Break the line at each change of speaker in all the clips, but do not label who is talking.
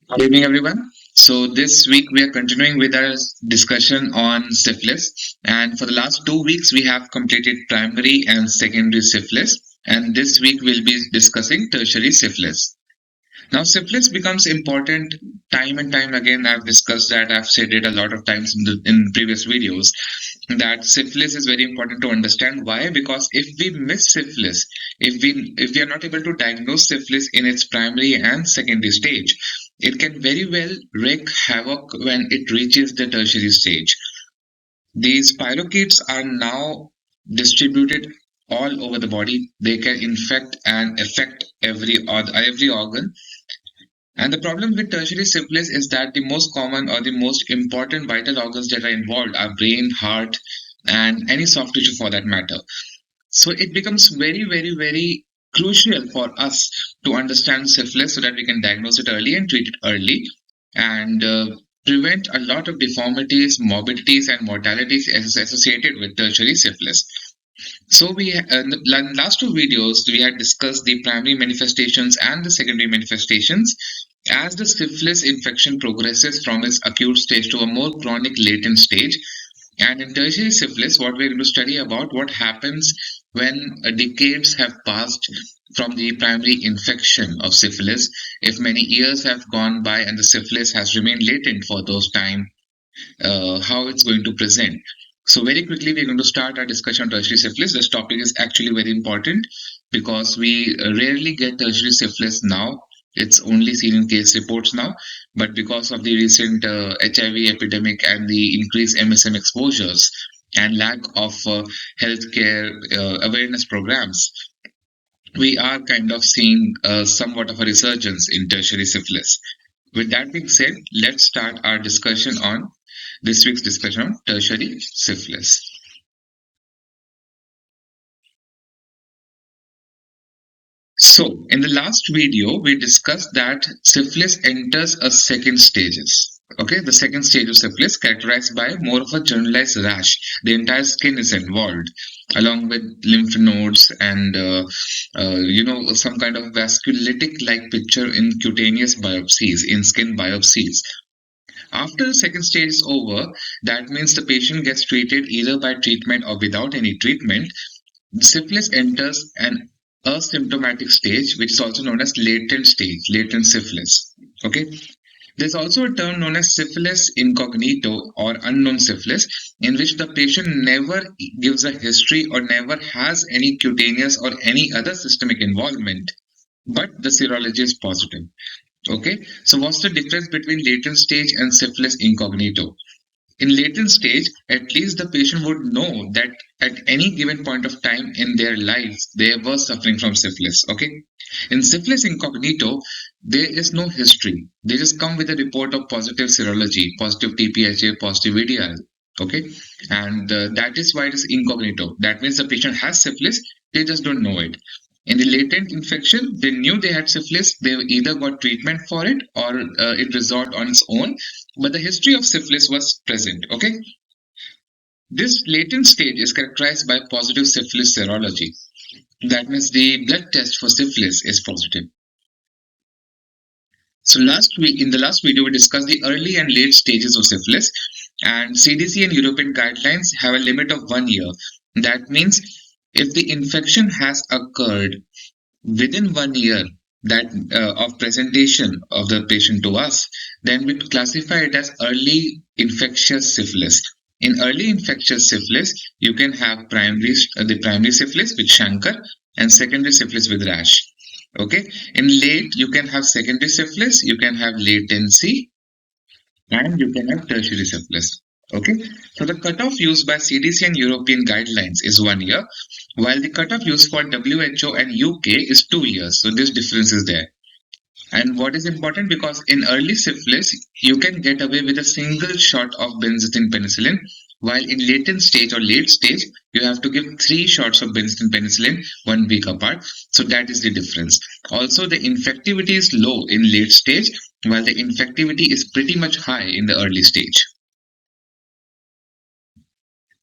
Good evening, everyone. So, this week we are continuing with our discussion on syphilis. And for the last 2 weeks, we have completed primary and secondary syphilis. And this week we'll be discussing tertiary syphilis. Now, syphilis becomes important time and time again. I've discussed that. I've said it a lot of times in previous videos that syphilis is very important to understand. Why? Because if we miss syphilis, if we are not able to diagnose syphilis in its primary and secondary stage, it can very well wreak havoc when it reaches the tertiary stage. These spirochetes are now distributed all over the body. They can infect and affect every organ. And the problem with tertiary syphilis is that the most common or the most important vital organs that are involved are brain, heart, and any soft tissue for that matter. So it becomes very, very, very crucial for us to understand syphilis so that we can diagnose it early and treat it early and prevent a lot of deformities, morbidities, and mortalities associated with tertiary syphilis. So in the last two videos, we had discussed the primary manifestations and the secondary manifestations. As the syphilis infection progresses from its acute stage to a more chronic latent stage, and in tertiary syphilis, what we're going to study about what happens when decades have passed from the primary infection of syphilis. If many years have gone by and the syphilis has remained latent for those time, how it's going to present. So very quickly, we're going to start our discussion on tertiary syphilis. This topic is actually very important because we rarely get tertiary syphilis now. It's only seen in case reports now, but because of the recent HIV epidemic and the increased MSM exposures and lack of healthcare awareness programs, we are kind of seeing somewhat of a resurgence in tertiary syphilis. With that being said, let's start our discussion on this week's discussion on tertiary syphilis. So, in the last video, we discussed that syphilis enters a second stages. Okay, the second stage of syphilis characterized by more of a generalized rash. The entire skin is involved, along with lymph nodes and some kind of vasculitic-like picture in cutaneous biopsies, in skin biopsies. After the second stage is over, that means the patient gets treated either by treatment or without any treatment. Syphilis enters an asymptomatic stage, which is also known as latent stage, latent syphilis. Okay. There's also a term known as syphilis incognito or unknown syphilis, in which the patient never gives a history or never has any cutaneous or any other systemic involvement, but the serology is positive. Okay, so what's the difference between latent stage and syphilis incognito? In latent stage, at least the patient would know that at any given point of time in their lives, they were suffering from syphilis. Okay. In syphilis incognito, there is no history. They just come with a report of positive serology, positive TPHA, positive VDR. Okay. And that is why it is incognito. That means the patient has syphilis, they just don't know it. In the latent infection, they knew they had syphilis. They either got treatment for it or it resolved on its own. But the history of syphilis was present. Okay. This latent stage is characterized by positive syphilis serology. That means the blood test for syphilis is positive. So in the last video, we discussed the early and late stages of syphilis, and CDC and European guidelines have a limit of 1 year. That means if the infection has occurred within 1 year of presentation of the patient to us, then we classify it as early infectious syphilis. In early infectious syphilis, you can have the primary syphilis with chancre and secondary syphilis with rash. Okay. In late, you can have secondary syphilis, you can have latency, and you can have tertiary syphilis. Okay. So the cutoff used by CDC and European guidelines is 1 year, while the cutoff used for WHO and UK is 2 years. So this difference is there. And what is important, because in early syphilis, you can get away with a single shot of benzathine penicillin, while in latent stage or late stage, you have to give 3 shots of benzathine penicillin 1 week apart. So that is the difference. Also, the infectivity is low in late stage, while the infectivity is pretty much high in the early stage.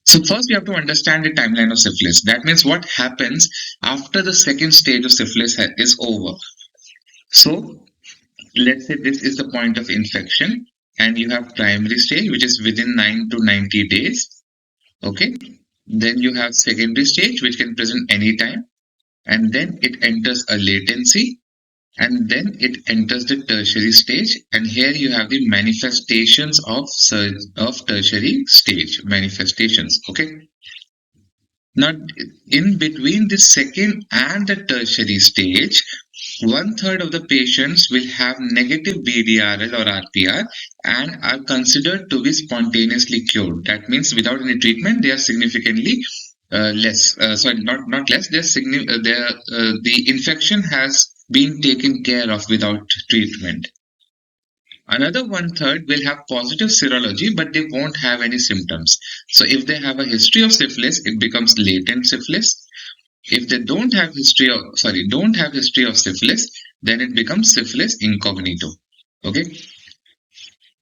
So first we have to understand the timeline of syphilis. That means what happens after the second stage of syphilis is over. So let's say this is the point of infection, and you have primary stage, which is within 9 to 90 days. Okay. Then you have secondary stage, which can present anytime, and then it enters a latency, and then it enters the tertiary stage, and here you have the manifestations of tertiary stage manifestations. Okay. Now, in between the second and the tertiary stage, 1/3 of the patients will have negative BDRL or RPR and are considered to be spontaneously cured. That means without any treatment, they are significantly less. Sorry, not less. The infection has been taken care of without treatment. Another 1/3 will have positive serology, but they won't have any symptoms. So if they have a history of syphilis, it becomes latent syphilis. If they don't have history of syphilis, then it becomes syphilis incognito. Okay.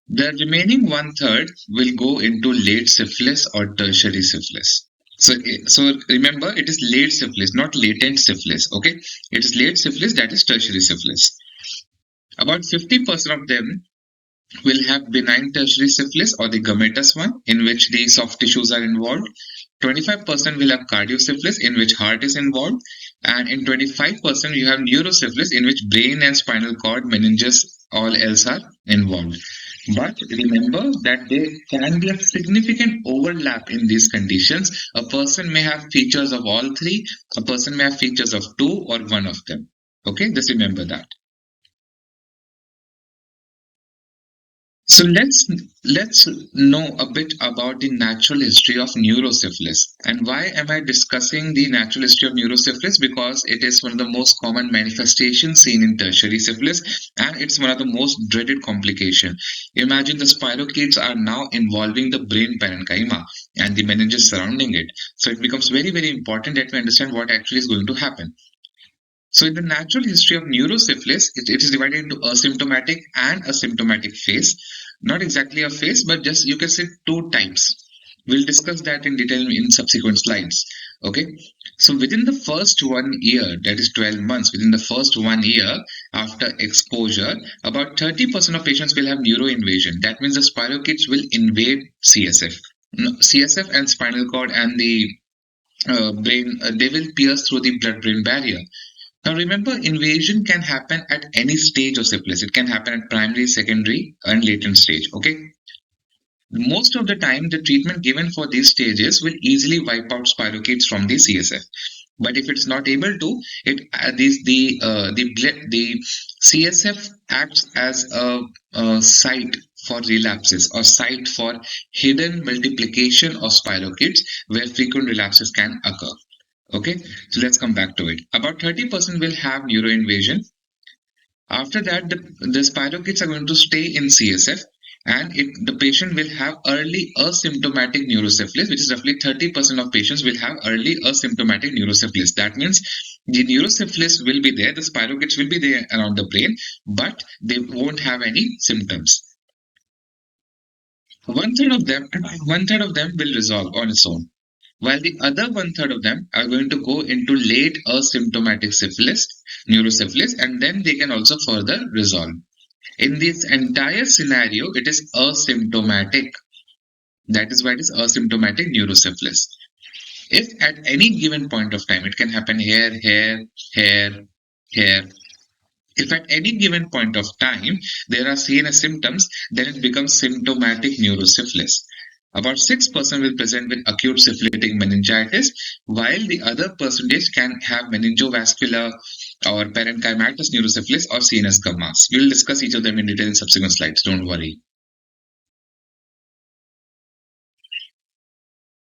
The remaining 1/3 will go into late syphilis or tertiary syphilis. So remember, it is late syphilis, not latent syphilis. Okay. It is late syphilis, that is tertiary syphilis. About 50% of them will have benign tertiary syphilis or the gummatous one, in which the soft tissues are involved. 25% will have cardiosyphilis, in which heart is involved, and in 25% you have neurosyphilis, in which brain and spinal cord, meninges, all else are involved. But remember that there can be a significant overlap in these conditions. A person may have features of all three, a person may have features of two or one of them. Okay, just remember that. So let's know a bit about the natural history of neurosyphilis. And why am I discussing the natural history of neurosyphilis? Because it is one of the most common manifestations seen in tertiary syphilis, and it's one of the most dreaded complications. Imagine the spirochetes are now involving the brain parenchyma and the meninges surrounding it. So it becomes very, very important that we understand what actually is going to happen. So in the natural history of neurosyphilis, it is divided into asymptomatic and asymptomatic phase. Not exactly a phase, but just you can say two types. We'll discuss that in detail in subsequent slides. Okay. So within the first 1 year, that is 12 months, within the first 1 year after exposure, about 30% of patients will have neuroinvasion. That means the spirochetes will invade CSF. CSF and spinal cord and the brain, they will pierce through the blood-brain barrier. Now remember, invasion can happen at any stage of syphilis. It can happen at primary, secondary, and latent stage. Okay. Most of the time, the treatment given for these stages will easily wipe out spirochetes from the CSF. But if it's not able to, the CSF acts as a site for relapses or site for hidden multiplication of spirochetes where frequent relapses can occur. Okay, so let's come back to it. About 30% will have neuroinvasion. After that, the spirochetes are going to stay in CSF, and the patient will have early asymptomatic neurosyphilis, which is roughly 30% of patients will have early asymptomatic neurosyphilis. That means the neurosyphilis will be there, the spirochetes will be there around the brain, but they won't have any symptoms. 1/3 of them will resolve on its own, while the other 1/3 of them are going to go into late asymptomatic syphilis, neurosyphilis, and then they can also further resolve. In this entire scenario, it is asymptomatic. That is why it is asymptomatic neurosyphilis. If at any given point of time, it can happen here, here, here, here. If at any given point of time there are CNS symptoms, then it becomes symptomatic neurosyphilis. About 6% will present with acute syphilitic meningitis, while the other percentage can have meningovascular or parenchymatous neurosyphilis or CNS gummas. We will discuss each of them in detail in subsequent slides, don't worry.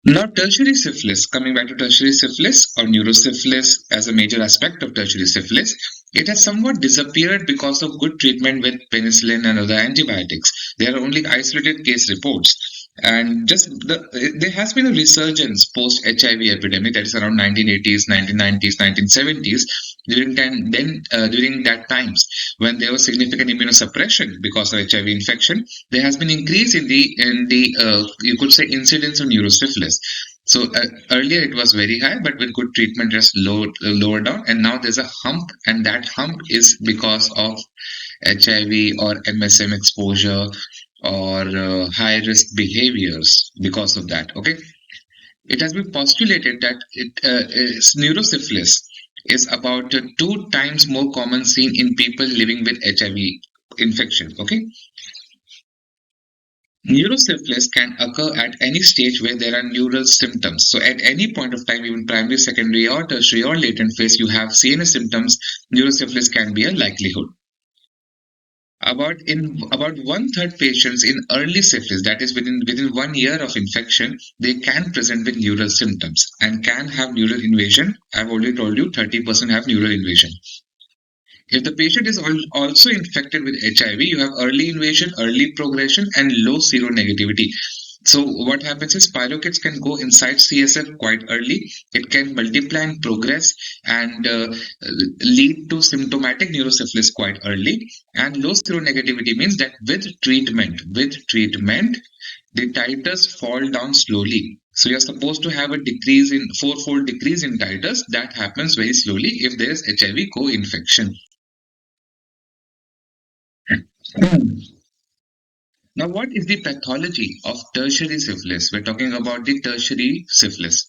Now, tertiary syphilis, coming back to tertiary syphilis or neurosyphilis as a major aspect of tertiary syphilis, it has somewhat disappeared because of good treatment with penicillin and other antibiotics. There are only isolated case reports. And there has been a resurgence post HIV epidemic, that is around 1980s, 1990s, 1970s. During that times when there was significant immunosuppression because of HIV infection, there has been increase in the you could say incidence of neurosyphilis. So earlier it was very high, but with good treatment, just lower down. And now there's a hump, and that hump is because of HIV or MSM exposure or high risk behaviors because of that. Okay, it has been postulated that neurosyphilis is about 2 times more common seen in people living with HIV infection. Okay, neurosyphilis can occur at any stage where there are neural symptoms. So, at any point of time, even primary, secondary, or tertiary, or latent phase, you have CNS symptoms, neurosyphilis can be a likelihood. About 1/3 patients in early syphilis, that is within 1 year of infection, they can present with neural symptoms and can have neural invasion. I've already told you 30% have neural invasion. If the patient is also infected with HIV, you have early invasion, early progression, and low seronegativity. So what happens is spirochetes can go inside CSF quite early. It can multiply and progress and lead to symptomatic neurosyphilis quite early. And low seronegativity means that with treatment, the titers fall down slowly. So you're supposed to have a decrease in fourfold decrease in titers. That happens very slowly if there is HIV co-infection. Now, what is the pathology of tertiary syphilis? We're talking about the tertiary syphilis.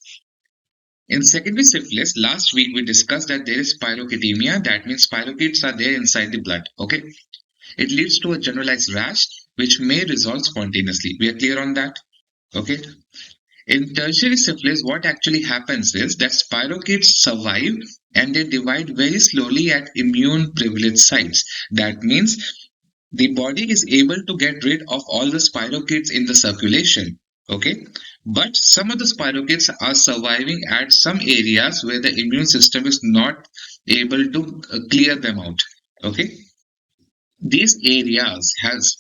In secondary syphilis, last week we discussed that there is spirochetemia. That means spirochetes are there inside the blood. Okay, it leads to a generalized rash, which may resolve spontaneously. We are clear on that. Okay. In tertiary syphilis, what actually happens is that spirochetes survive and they divide very slowly at immune privileged sites. That means the body is able to get rid of all the spirochetes in the circulation. Okay, but some of the spirochetes are surviving at some areas where the immune system is not able to clear them out. Okay, these areas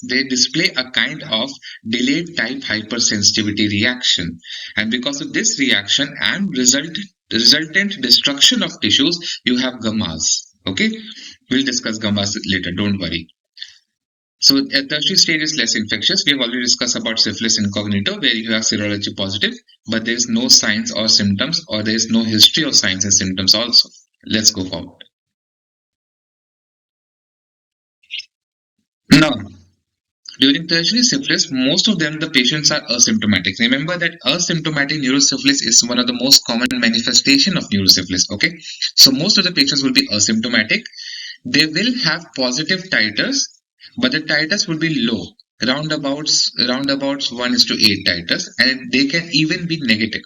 they display a kind of delayed type hypersensitivity reaction, and because of this reaction and resultant destruction of tissues, you have gummas. Okay, we'll discuss gummas later, don't worry. So at tertiary stage is less infectious. We have already discussed about syphilis incognito, where you have serology positive, but there is no signs or symptoms, or there is no history of signs and symptoms also. Let's go forward. Now, during tertiary syphilis, most of them, the patients are asymptomatic. Remember that asymptomatic neurosyphilis is one of the most common manifestation of neurosyphilis. Okay, so most of the patients will be asymptomatic. They will have positive titers, but the titers will be low, roundabouts 1:8 titers, and they can even be negative.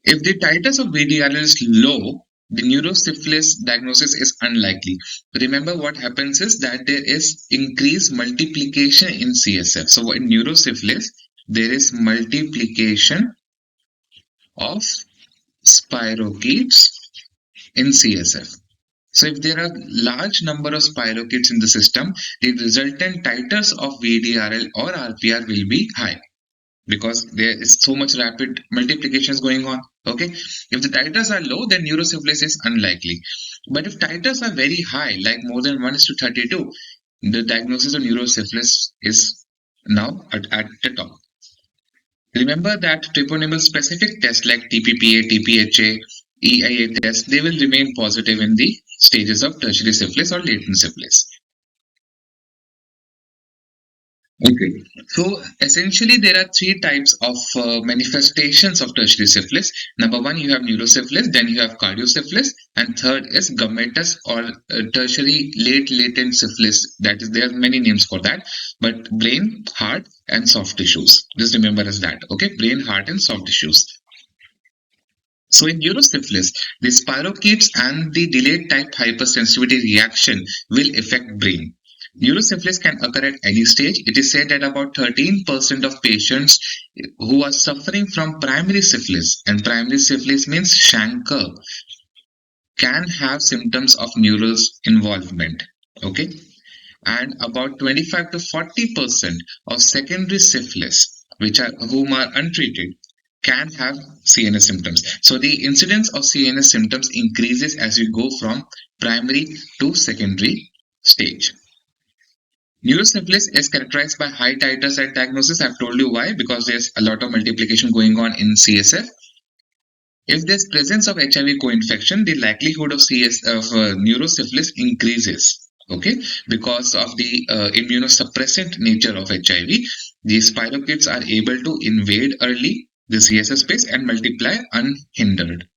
If the titers of VDRL is low, the neurosyphilis diagnosis is unlikely. Remember, what happens is that there is increased multiplication in CSF. So in neurosyphilis, there is multiplication of spirochetes in CSF. So if there are large number of spirochetes in the system, the resultant titers of VDRL or RPR will be high because there is so much rapid multiplications going on. Okay, if the titers are low, then neurosyphilis is unlikely. But if titers are very high, like more than 1:32, the diagnosis of neurosyphilis is now at the top. Remember that treponemal specific tests like TPPA, TPHA, EIA tests, they will remain positive in the stages of tertiary syphilis or latent syphilis. Okay, so essentially there are three types of manifestations of tertiary syphilis. Number one, you have neurosyphilis, then you have cardiosyphilis, and third is gummatous or tertiary late latent syphilis. That is, there are many names for that, but brain, heart, and soft tissues. Just remember as that. Okay, brain, heart, and soft tissues. So in neurosyphilis, the spirochetes and the delayed type hypersensitivity reaction will affect brain. Neurosyphilis can occur at any stage. It is said that about 13% of patients who are suffering from primary syphilis, and primary syphilis means chancre, can have symptoms of neural involvement. Okay, and about 25 to 40% of secondary syphilis, whom are untreated, can have CNS symptoms. So the incidence of CNS symptoms increases as you go from primary to secondary stage. Neurosyphilis is characterized by high titers at diagnosis. I've told you why, because there's a lot of multiplication going on in CSF. If there's presence of HIV co-infection, the likelihood of neurosyphilis increases. Okay, because of the immunosuppressant nature of HIV, the spirochetes are able to invade early the CSF space and multiply unhindered.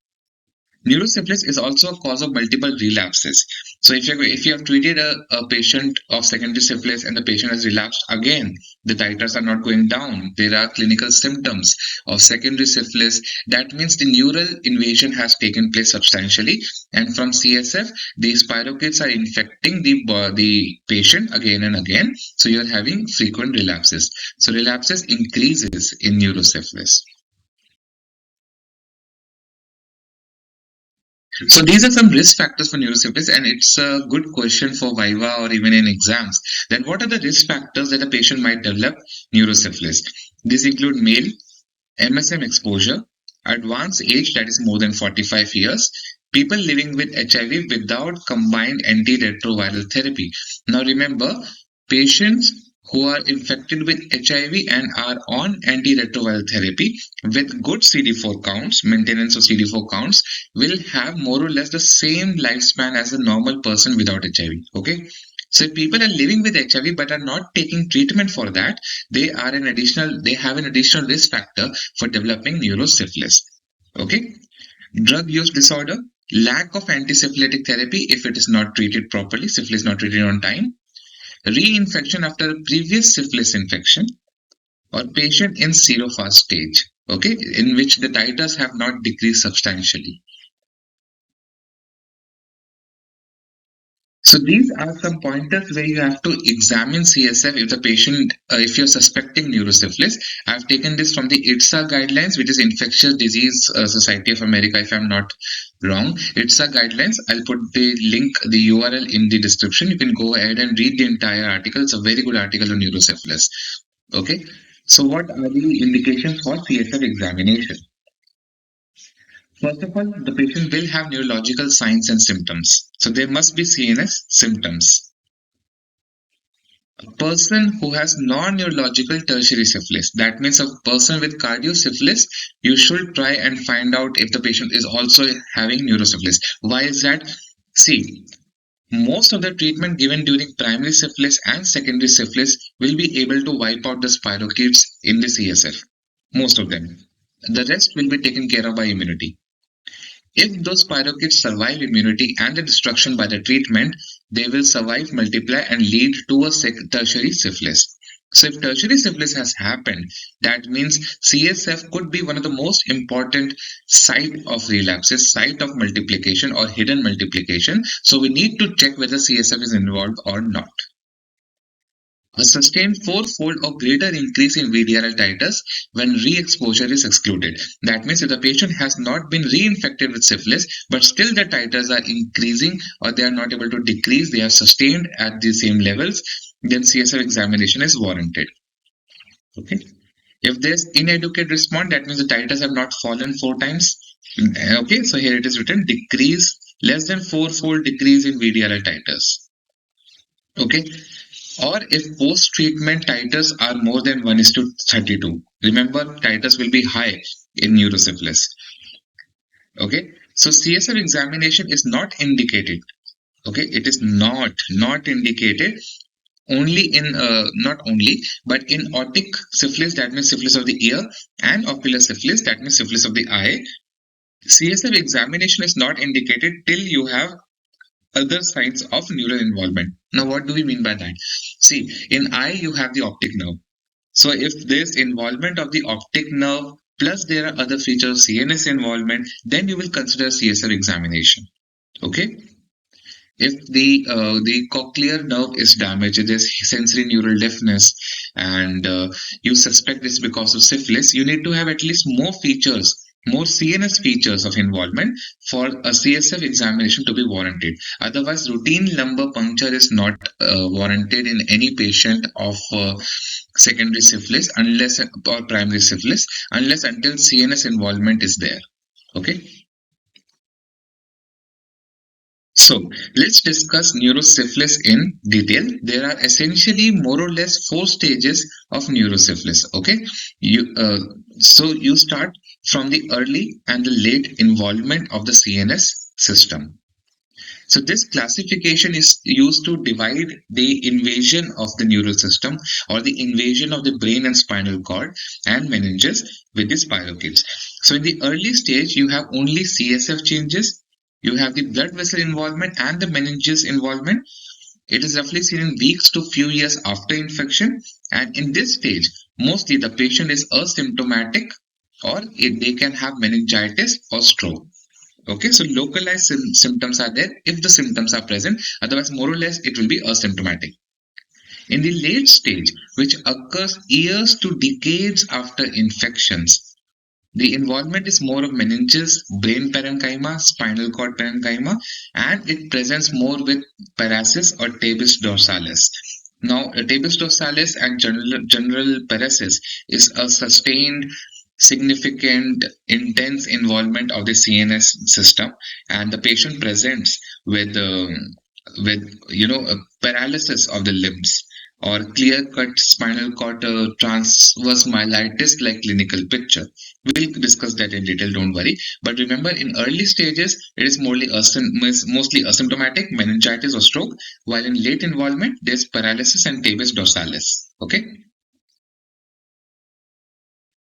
Neurosyphilis is also a cause of multiple relapses. So if you have treated a patient of secondary syphilis and the patient has relapsed again, the titers are not going down. There are clinical symptoms of secondary syphilis. That means the neural invasion has taken place substantially, and from CSF, the spirochetes are infecting the patient again and again. So you are having frequent relapses. So relapses increases in neurosyphilis. So these are some risk factors for neurosyphilis, and it's a good question for Viva or even in exams. Then what are the risk factors that a patient might develop neurosyphilis? These include male, MSM exposure, advanced age, that is more than 45 years, people living with HIV without combined antiretroviral therapy. Now remember, patients who are infected with HIV and are on antiretroviral therapy with good CD4 counts, maintenance of CD4 counts, will have more or less the same lifespan as a normal person without HIV. Okay. So if people are living with HIV but are not taking treatment for that, they have an additional risk factor for developing neurosyphilis. Okay. Drug use disorder, lack of antisyphilitic therapy if it is not treated properly, syphilis not treated on time, reinfection after a previous syphilis infection, or patient in serophase stage, okay, in which the titers have not decreased substantially. So these are some pointers where you have to examine CSF if the patient, if you're suspecting neurosyphilis. I've taken this from the ITSA guidelines, which is Infectious Disease Society of America, if I'm not wrong. ITSA guidelines. I'll put the link, the URL in the description. You can go ahead and read the entire article. It's a very good article on neurosyphilis. Okay. So what are the indications for CSF examination? First of all, the patient will have neurological signs and symptoms. So there must be CNS symptoms. A person who has non-neurological tertiary syphilis, that means a person with cardiosyphilis, you should try and find out if the patient is also having neurosyphilis. Why is that? See, most of the treatment given during primary syphilis and secondary syphilis will be able to wipe out the spirochetes in the CSF. Most of them. The rest will be taken care of by immunity. If those spirochetes survive immunity and the destruction by the treatment, they will survive, multiply, and lead to a tertiary syphilis. So if tertiary syphilis has happened, that means CSF could be one of the most important site of relapses, site of multiplication or hidden multiplication. So we need to check whether CSF is involved or not. A sustained fourfold or greater increase in VDRL titers when re-exposure is excluded. That means if the patient has not been reinfected with syphilis, but still the titers are increasing or they are not able to decrease, they are sustained at the same levels, then CSF examination is warranted. Okay. If there's inadequate response, that means the titers have not fallen 4 times. Okay, so here it is written decrease, less than fourfold decrease in VDRL titers. Okay. Or if post-treatment titers are more than 1:32. Remember, titers will be high in neurosyphilis. Okay, so CSF examination is not indicated. Okay, it is not indicated only in not only, but in aortic syphilis, that means syphilis of the ear, and ocular syphilis, that means syphilis of the eye. CSF examination is not indicated till you have other signs of neural involvement. Now, what do we mean by that? See, in eye, you have the optic nerve. So if there's involvement of the optic nerve, plus there are other features of CNS involvement, then you will consider CSF examination. Okay? If the cochlear nerve is damaged, there's sensory neural deafness, and you suspect this because of syphilis, you need to have at least more features, more CNS features of involvement for a CSF examination to be warranted. Otherwise, routine lumbar puncture is not warranted in any patient of secondary syphilis unless or primary syphilis, unless until CNS involvement is there. Okay. So let's discuss neurosyphilis in detail. There are essentially more or less four stages of neurosyphilis. Okay, you start from the early and the late involvement of the CNS system. So this classification is used to divide the invasion of the neural system or the invasion of the brain and spinal cord and meninges with the spirochetes. So in the early stage, you have only CSF changes. You have the blood vessel involvement and the meninges involvement. It is roughly seen in weeks to few years after infection. And in this stage, mostly the patient is asymptomatic or they can have meningitis or stroke. Okay, so localized symptoms are there if the symptoms are present. Otherwise, more or less, it will be asymptomatic. In the late stage, which occurs years to decades after infections, the involvement is more of meninges, brain parenchyma, spinal cord parenchyma, and it presents more with paresis or tabes dorsalis. Now, tabes dorsalis and general paresis is a sustained, significant, intense involvement of the CNS system, and the patient presents with a paralysis of the limbs or clear-cut spinal cord transverse myelitis like clinical picture. We'll discuss that in detail, don't worry. But remember, in early stages, it is mostly asymptomatic, meningitis or stroke, while in late involvement, there's paralysis and tabes dorsalis. Okay?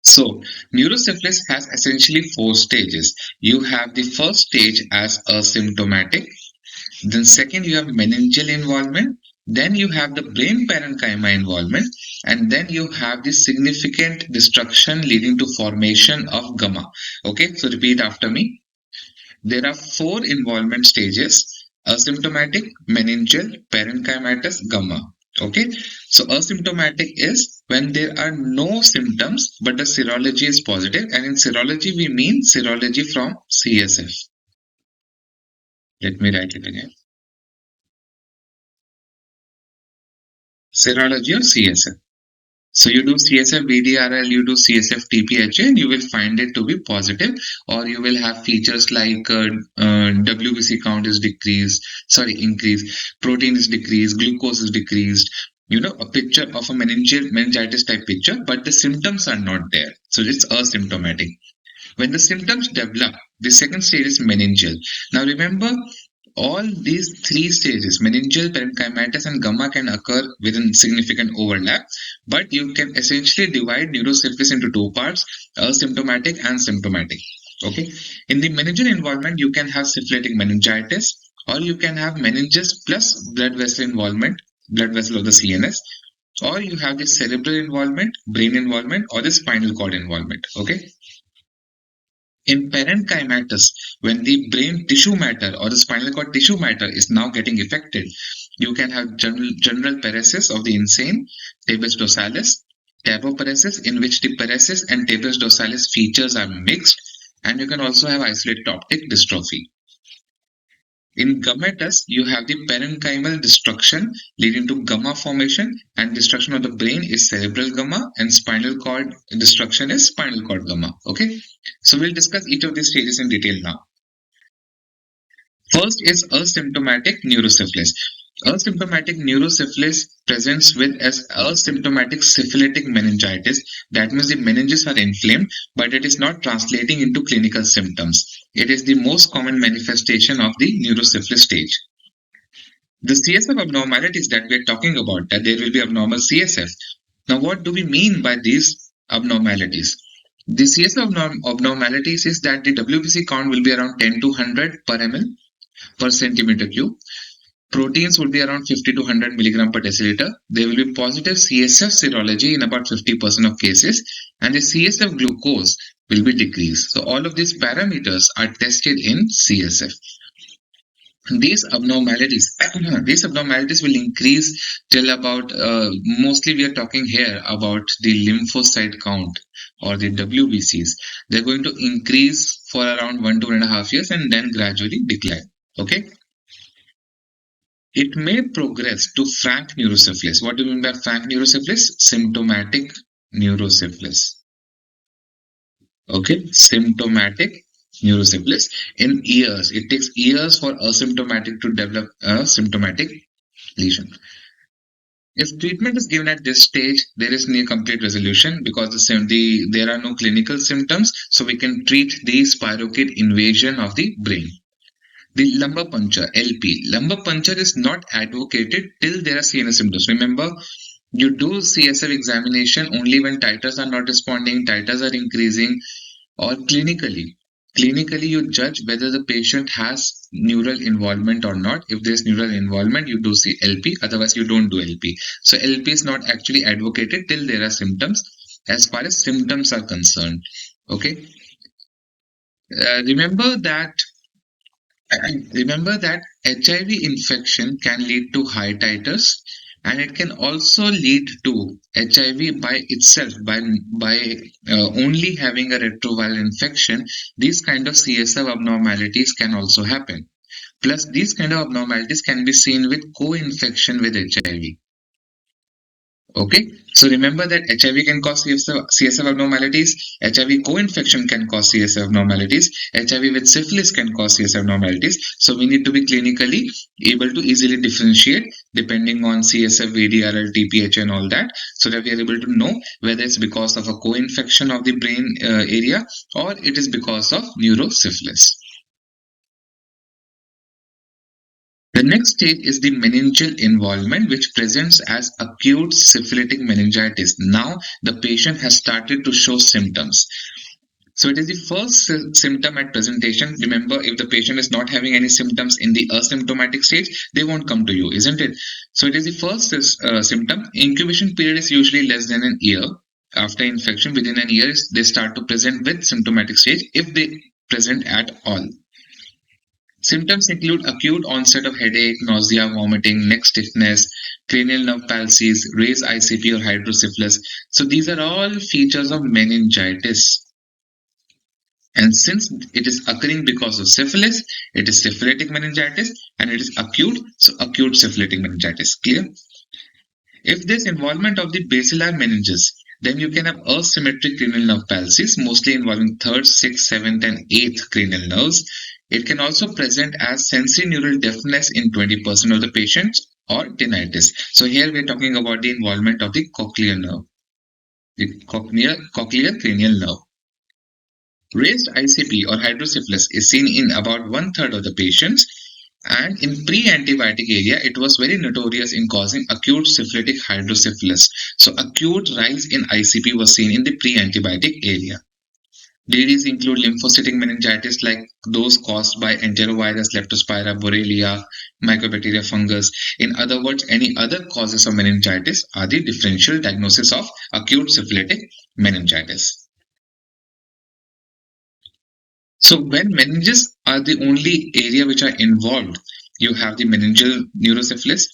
So, neurosyphilis has essentially four stages. You have the first stage as asymptomatic, then second you have meningeal involvement, then you have the brain parenchyma involvement, and then you have the significant destruction leading to formation of Gumma. Okay, so repeat after me. There are four involvement stages: asymptomatic, meningeal, parenchymatous, Gumma. Okay, so asymptomatic is when there are no symptoms but the serology is positive, and in serology we mean serology from CSF. Let me write it again. Serology of CSF. So you do CSF VDRL, you do CSF TPHA, and you will find it to be positive, or you will have features like WBC count is increased, protein is decreased, glucose is decreased. A picture of a meningitis type picture, but the symptoms are not there. So it's asymptomatic. When the symptoms develop, the second stage is meningeal. Now remember, all these three stages, meningeal, parenchymatous, and Gumma, can occur within significant overlap, but you can essentially divide neurosyphilis into two parts, asymptomatic and symptomatic. Okay, in the meningeal involvement, you can have syphilitic meningitis, or you can have meninges plus blood vessel involvement, blood vessel of the CNS, or you have the cerebral involvement, brain involvement, or the spinal cord involvement. Okay. In parenchymatous, when the brain tissue matter or the spinal cord tissue matter is now getting affected, you can have general paresis of the insane, tabes dorsalis, taboparesis, in which the paresis and tabes dorsalis features are mixed, and you can also have isolated optic dystrophy. In Gummatous, you have the parenchymal destruction leading to Gumma formation, and destruction of the brain is cerebral Gumma, and spinal cord destruction is spinal cord Gumma. Okay, so we'll discuss each of these stages in detail now. First is asymptomatic neurosyphilis. Asymptomatic neurosyphilis presents with as asymptomatic syphilitic meningitis. That means the meninges are inflamed, but it is not translating into clinical symptoms. It is the most common manifestation of the neurosyphilis stage. The CSF abnormalities that we are talking about, that there will be abnormal CSF. Now, what do we mean by these abnormalities? The CSF abnormalities is that the WBC count will be around 10 to 100 per ml per centimeter cube. Proteins would be around 50 to 100 milligram per deciliter. There will be positive CSF serology in about 50% of cases, and the CSF glucose will be decreased. So all of these parameters are tested in CSF. These abnormalities will increase till about, mostly we are talking here about the lymphocyte count or the WBCs. They're going to increase for around 1 to 1.5 years and then gradually decline. Okay. It may progress to frank neurosyphilis. What do you mean by frank neurosyphilis? Symptomatic neurosyphilis. Okay, symptomatic neurosyphilis in years. It takes years for asymptomatic to develop a symptomatic lesion. If treatment is given at this stage, there is near complete resolution because there are no clinical symptoms, so we can treat the spirochete invasion of the brain. The lumbar puncture, LP. Lumbar puncture is not advocated till there are CNS symptoms. Remember, you do CSF examination only when titers are not responding, titers are increasing, or clinically. Clinically, you judge whether the patient has neural involvement or not. If there's neural involvement, you do see LP, otherwise you don't do LP. So LP is not actually advocated till there are symptoms as far as symptoms are concerned. Okay. Remember that HIV infection can lead to high titers, and it can also lead to HIV by itself by only having a retroviral infection. These kind of CSF abnormalities can also happen. Plus, these kind of abnormalities can be seen with co-infection with HIV. Okay, so remember that HIV can cause CSF abnormalities, HIV co-infection can cause CSF abnormalities, HIV with syphilis can cause CSF abnormalities. So we need to be clinically able to easily differentiate depending on CSF, VDRL, TPH and all that, so that we are able to know whether it's because of a co-infection of the brain area or it is because of neurosyphilis. The next stage is the meningeal involvement, which presents as acute syphilitic meningitis. Now the patient has started to show symptoms. So it is the first symptom at presentation. Remember, if the patient is not having any symptoms in the asymptomatic stage, they won't come to you, isn't it? So it is the first symptom. Incubation period is usually less than an year. After infection, within a year, they start to present with symptomatic stage if they present at all. Symptoms include acute onset of headache, nausea, vomiting, neck stiffness, cranial nerve palsies, raised ICP or hydrocephalus. So these are all features of meningitis. And since it is occurring because of syphilis, it is syphilitic meningitis, and it is acute, so acute syphilitic meningitis. Clear? If there's involvement of the basilar meninges, then you can have asymmetric cranial nerve palsies, mostly involving 3rd, 6th, 7th, and 8th cranial nerves. It can also present as sensorineural deafness in 20% of the patients or tinnitus. So here we are talking about the involvement of the cochlear nerve, the cochlear cranial nerve. Raised ICP or hydrocephalus is seen in about 1/3 of the patients, and in pre-antibiotic area, it was very notorious in causing acute syphilitic hydrocephalus. So acute rise in ICP was seen in the pre-antibiotic area. DDs include lymphocytic meningitis like those caused by enterovirus, Leptospira, Borrelia, Mycobacteria fungus. In other words, any other causes of meningitis are the differential diagnosis of acute syphilitic meningitis. So when meninges are the only area which are involved, you have the meningeal neurosyphilis,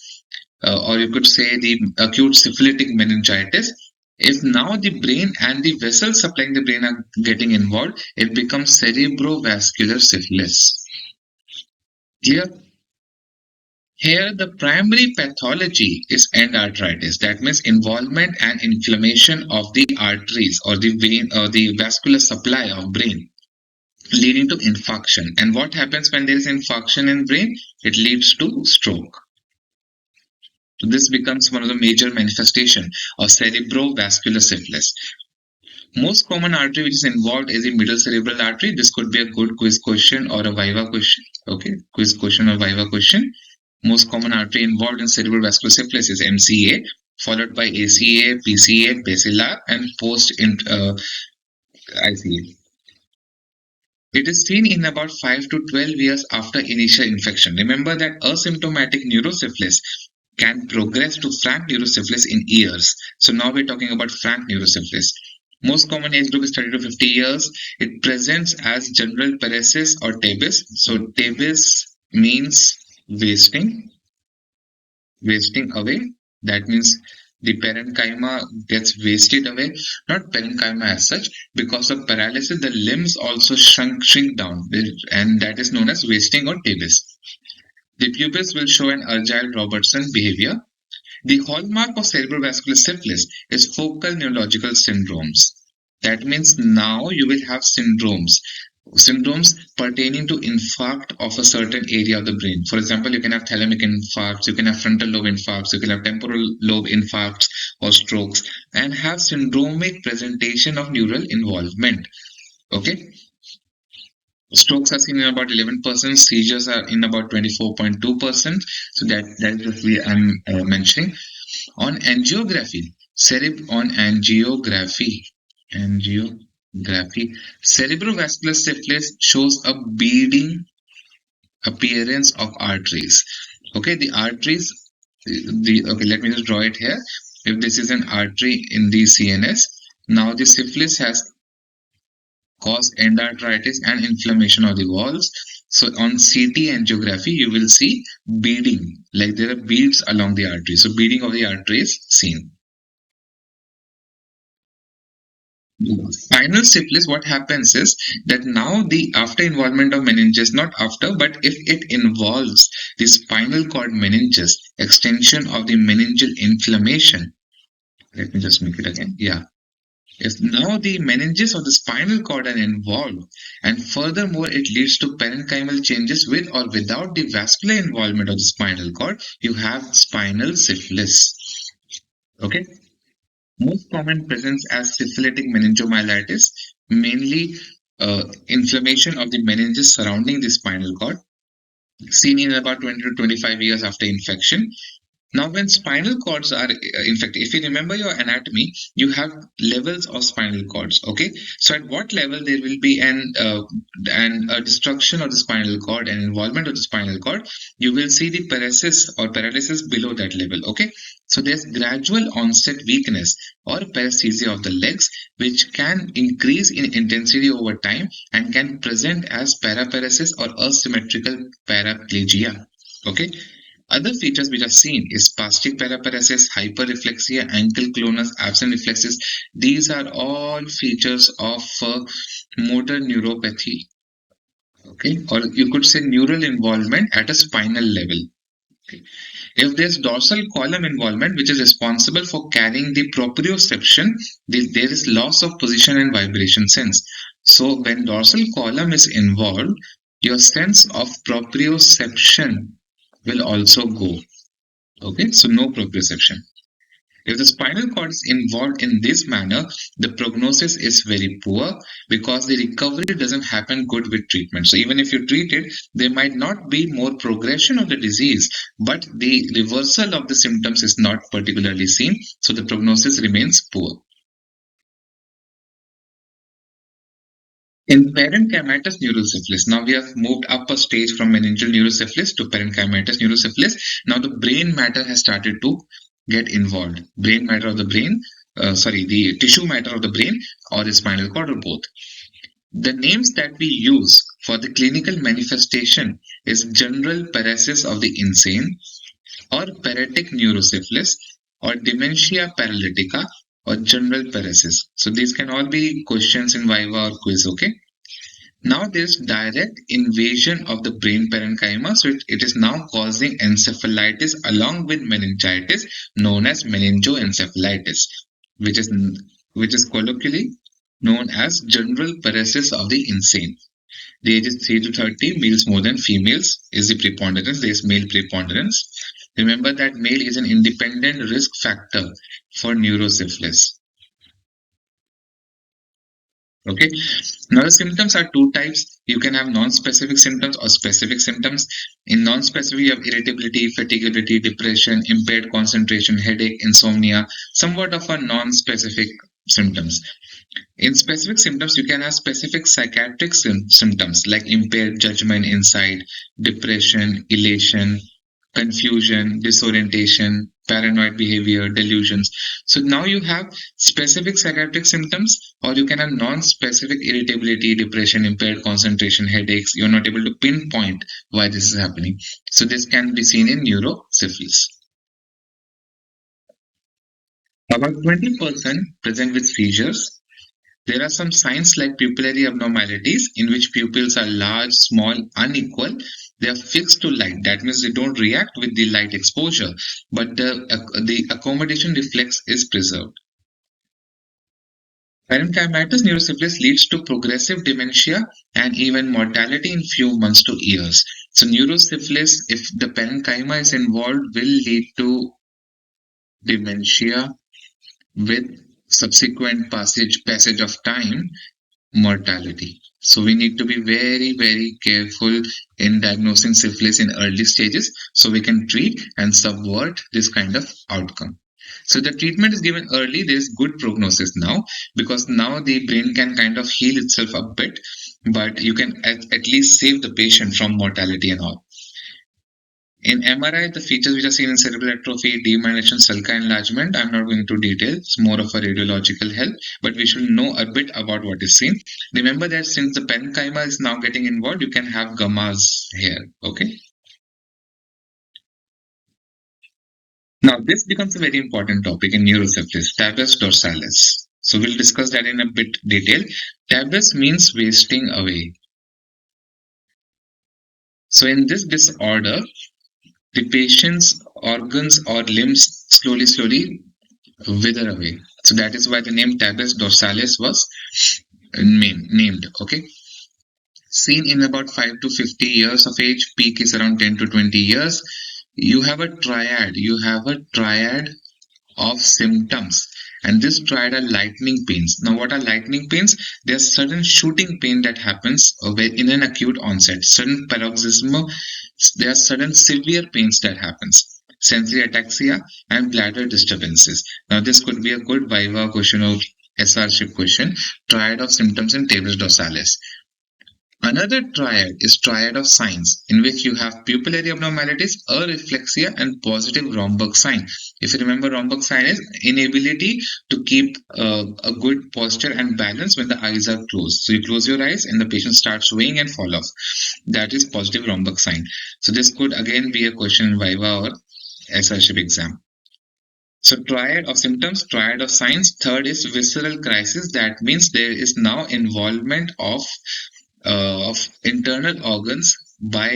or you could say the acute syphilitic meningitis. If now the brain and the vessels supplying the brain are getting involved, it becomes cerebrovascular syphilis. Clear? Here, the primary pathology is end arteritis. That means involvement and inflammation of the arteries or the vein or the vascular supply of brain, leading to infarction. And what happens when there is infarction in brain? It leads to stroke. So this becomes one of the major manifestations of cerebrovascular syphilis. Most common artery which is involved is the middle cerebral artery. This could be a good quiz question or a viva question. Okay, quiz question or viva question. Most common artery involved in cerebrovascular syphilis is MCA, followed by ACA, PCA, basilar, and post-ICA. It is seen in about 5 to 12 years after initial infection. Remember that asymptomatic neurosyphilis can progress to frank neurosyphilis in years. So now we're talking about frank neurosyphilis. Most common age group is 30 to 50 years. It presents as general paresis or tabes. So tabes means wasting away. That means the parenchyma gets wasted away. Not parenchyma as such. Because of paralysis, the limbs also shrink down, and that is known as wasting or tabes. The pupils will show an agile Robertson behavior. The hallmark of cerebrovascular syphilis is focal neurological syndromes. That means now you will have syndromes. Syndromes pertaining to infarct of a certain area of the brain. For example, you can have thalamic infarcts, you can have frontal lobe infarcts, you can have temporal lobe infarcts or strokes, and have syndromic presentation of neural involvement. Okay, strokes are seen in about 11%, seizures are in about 24.2%. So that is what I'm mentioning. On angiography, angiography, cerebrovascular syphilis shows a beading appearance of arteries. Okay, the arteries, okay, let me just draw it here. If this is an artery in the CNS, now the syphilis has caused endarteritis and inflammation of the walls. So on CT angiography, you will see beading, like there are beads along the artery. So beading of the artery is seen. Spinal syphilis, what happens is that now the after involvement of meninges, not after, but if it involves the spinal cord meninges, extension of the meningeal inflammation. Let me just make it again. Yeah. If now the meninges of the spinal cord are involved, and furthermore it leads to parenchymal changes with or without the vascular involvement of the spinal cord, you have spinal syphilis. Okay. Most common presents as syphilitic meningomyelitis, mainly inflammation of the meninges surrounding the spinal cord, seen in about 20 to 25 years after infection. Now, when spinal cords are infected, if you remember your anatomy, you have levels of spinal cords. Okay, so at what level there will be a destruction of the spinal cord and involvement of the spinal cord, you will see the paresis or paralysis below that level. Okay, so there's gradual onset weakness or paresthesia of the legs, which can increase in intensity over time and can present as paraparesis or asymmetrical paraplegia. Okay. Other features which are seen is spastic paraparesis, hyperreflexia, ankle clonus, absent reflexes. These are all features of motor neuropathy. Okay, or you could say neural involvement at a spinal level. Okay. If there's dorsal column involvement, which is responsible for carrying the proprioception, there is loss of position and vibration sense. So when dorsal column is involved, your sense of proprioception will also go. Okay, so no proprioception. If the spinal cord is involved in this manner, the prognosis is very poor because the recovery doesn't happen good with treatment. So even if you treat it, there might not be more progression of the disease, but the reversal of the symptoms is not particularly seen. So the prognosis remains poor. In parenchymatous neurosyphilis, now we have moved up a stage from meningeal neurosyphilis to parenchymatous neurosyphilis. Now the brain matter has started to get involved. Brain matter of the brain, the tissue matter of the brain or the spinal cord or both. The names that we use for the clinical manifestation is general paresis of the insane or paretic neurosyphilis or dementia paralytica or general paresis. So these can all be questions in Viva or quiz, okay? Now there's direct invasion of the brain parenchyma, so it is now causing encephalitis along with meningitis, known as meningoencephalitis, which is which is colloquially known as general paresis of the insane. The age is 3 to 30, males more than females is the preponderance. There is male preponderance. Remember that male is an independent risk factor for neurosyphilis. Okay. Now the symptoms are two types. You can have non-specific symptoms or specific symptoms. In non-specific, you have irritability, fatiguability, depression, impaired concentration, headache, insomnia, somewhat of a non-specific symptoms. In specific symptoms, you can have specific psychiatric symptoms like impaired judgment, insight, depression, elation, confusion, disorientation, paranoid behavior, delusions. So now you have specific psychiatric symptoms, or you can have non-specific irritability, depression, impaired concentration, headaches. You're not able to pinpoint why this is happening. So this can be seen in neurosyphilis. About 20% present with seizures. There are some signs like pupillary abnormalities in which pupils are large, small, unequal. They are fixed to light. That means they don't react with the light exposure, but the accommodation reflex is preserved. Parenchymatous neurosyphilis leads to progressive dementia and even mortality in few months to years. So neurosyphilis, if the parenchyma is involved, will lead to dementia with subsequent passage of time, mortality. So we need to be very, very careful in diagnosing syphilis in early stages so we can treat and subvert this kind of outcome. So the treatment is given early, there is good prognosis now because now the brain can kind of heal itself a bit, but you can at least save the patient from mortality and all. In MRI, the features which are seen in cerebral atrophy, demyelination, sulci enlargement, I'm not going to detail. It's more of a radiological help, but we should know a bit about what is seen. Remember that since the parenchyma is now getting involved, you can have gummas here. Okay. Now, this becomes a very important topic in neurosyphilis, tabes dorsalis. So we'll discuss that in a bit detail. Tabes means wasting away. So in this disorder, the patient's organs or limbs slowly wither away. So that is why the name tabes dorsalis was named. Okay. Seen in about 5 to 50 years of age, peak is around 10 to 20 years. You have a triad. You have a triad of symptoms, and this triad are lightning pains. Now what are lightning pains? There's sudden shooting pain that happens in an acute onset, sudden paroxysmal, there are sudden severe pains that happens, sensory ataxia and bladder disturbances. Now this could be a good viva question or SR-ship question, triad of symptoms in tabes dorsalis. Another triad is triad of signs, in which you have pupillary abnormalities, areflexia, and positive Romberg sign. If you remember, Romberg sign is inability to keep a good posture and balance when the eyes are closed. So you close your eyes and the patient starts swaying and fall off. That is positive Romberg sign. So this could again be a question in Viva or SR-ship exam. So triad of symptoms, triad of signs. Third is visceral crisis. That means there is now involvement of internal organs by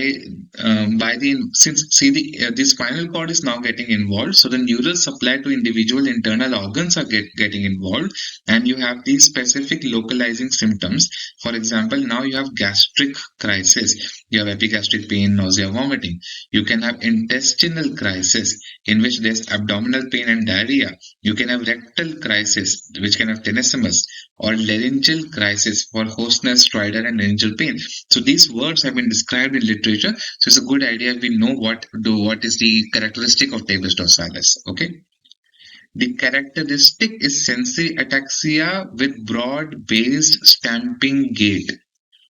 the since see the spinal cord is now getting involved, so the neural supply to individual internal organs are getting involved, and you have these specific localizing symptoms. For example, now you have gastric crisis, you have epigastric pain, nausea, vomiting. You can have intestinal crisis, in which there's abdominal pain and diarrhea. You can have rectal crisis, which can have tenesmus, or laryngeal crisis for hoarseness, stridor, and laryngeal pain. So these words have been described in literature. So it's a good idea if we know what is the characteristic of tabes dorsalis. Okay. The characteristic is sensory ataxia with broad-based stamping gait.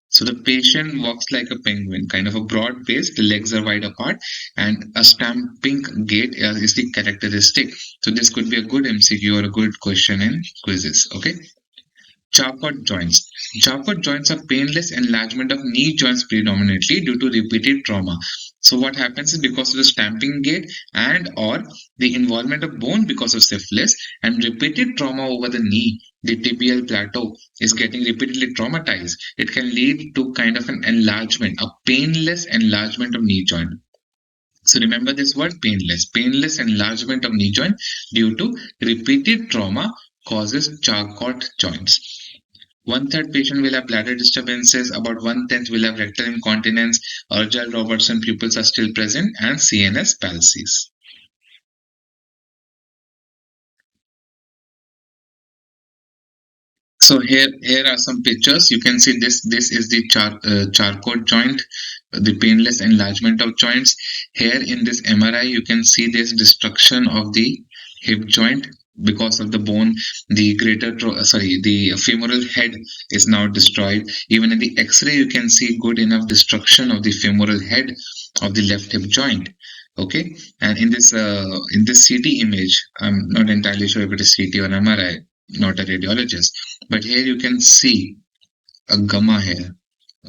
So the patient walks like a penguin, kind of a broad base, the legs are wide apart, and a stamping gait is the characteristic. So this could be a good MCQ or a good question in quizzes. Okay. Charcot joints. Charcot joints are painless enlargement of knee joints predominantly due to repeated trauma. So what happens is because of the stamping gait and or the involvement of bone because of syphilis and repeated trauma over the knee, the tibial plateau is getting repeatedly traumatized. It can lead to kind of an enlargement, a painless enlargement of knee joint. So remember this word painless enlargement of knee joint due to repeated trauma causes Charcot joints. 1/3 patient will have bladder disturbances, about 1/10 will have rectal incontinence, Urgell Robertson pupils are still present, and CNS palsies. So here are some pictures. You can see this is the Charcot joint, the painless enlargement of joints. Here in this MRI, you can see this destruction of the hip joint because of the bone. The the femoral head is now destroyed. Even in the X-ray, you can see good enough destruction of the femoral head of the left hip joint. Okay, and in this CT image, I'm not entirely sure if it is CT or MRI, not a radiologist, but here you can see a Gumma hair,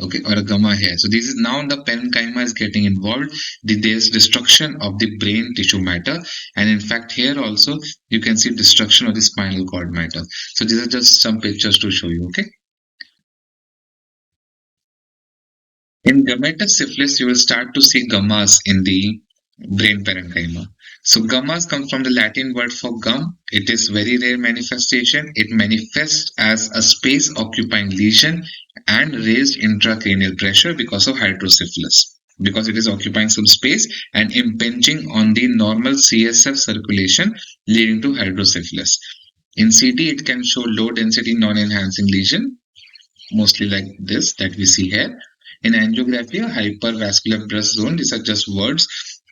okay, or a Gumma hair. So this is now the parenchyma is getting involved. There's destruction of the brain tissue matter, and in fact here also you can see destruction of the spinal cord matter. So these are just some pictures to show you. Okay, in Gummatous syphilis you will start to see gummas in the brain parenchyma. So gummas come from the Latin word for gum. It is very rare manifestation. It manifests as a space occupying lesion and raised intracranial pressure because of hydrocephalus. Because it is occupying some space and impinging on the normal CSF circulation, leading to hydrocephalus. In CT, it can show low density non-enhancing lesion, mostly like this that we see here. In angiography, a hypervascular breast zone. These are just words.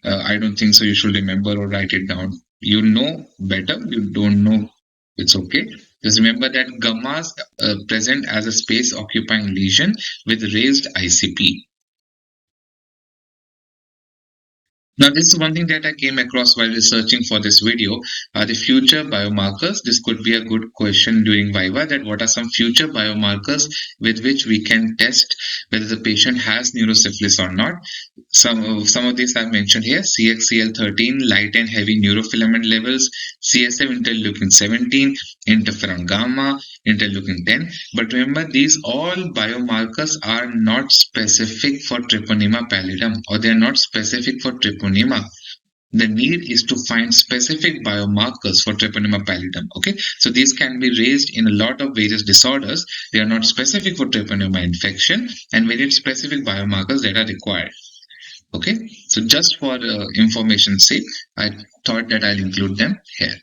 I don't think so. You should remember or write it down. You know better. You don't know. It's okay. Just remember that gummas present as a space occupying lesion with raised ICP. Now, this is one thing that I came across while researching for this video. The future biomarkers. This could be a good question during Viva, that what are some future biomarkers with which we can test whether the patient has neurosyphilis or not. Some of these I've mentioned here: CXCL13, light and heavy neurofilament levels, CSF interleukin 17, interferon gamma, interleukin 10. But remember, these all biomarkers are not specific for treponema pallidum, or they are not specific for treponema. The need is to find specific biomarkers for treponema pallidum. Okay, so these can be raised in a lot of various disorders. They are not specific for treponema infection, and we need specific biomarkers that are required. Okay, so just for information's sake, I thought that I'll include them here.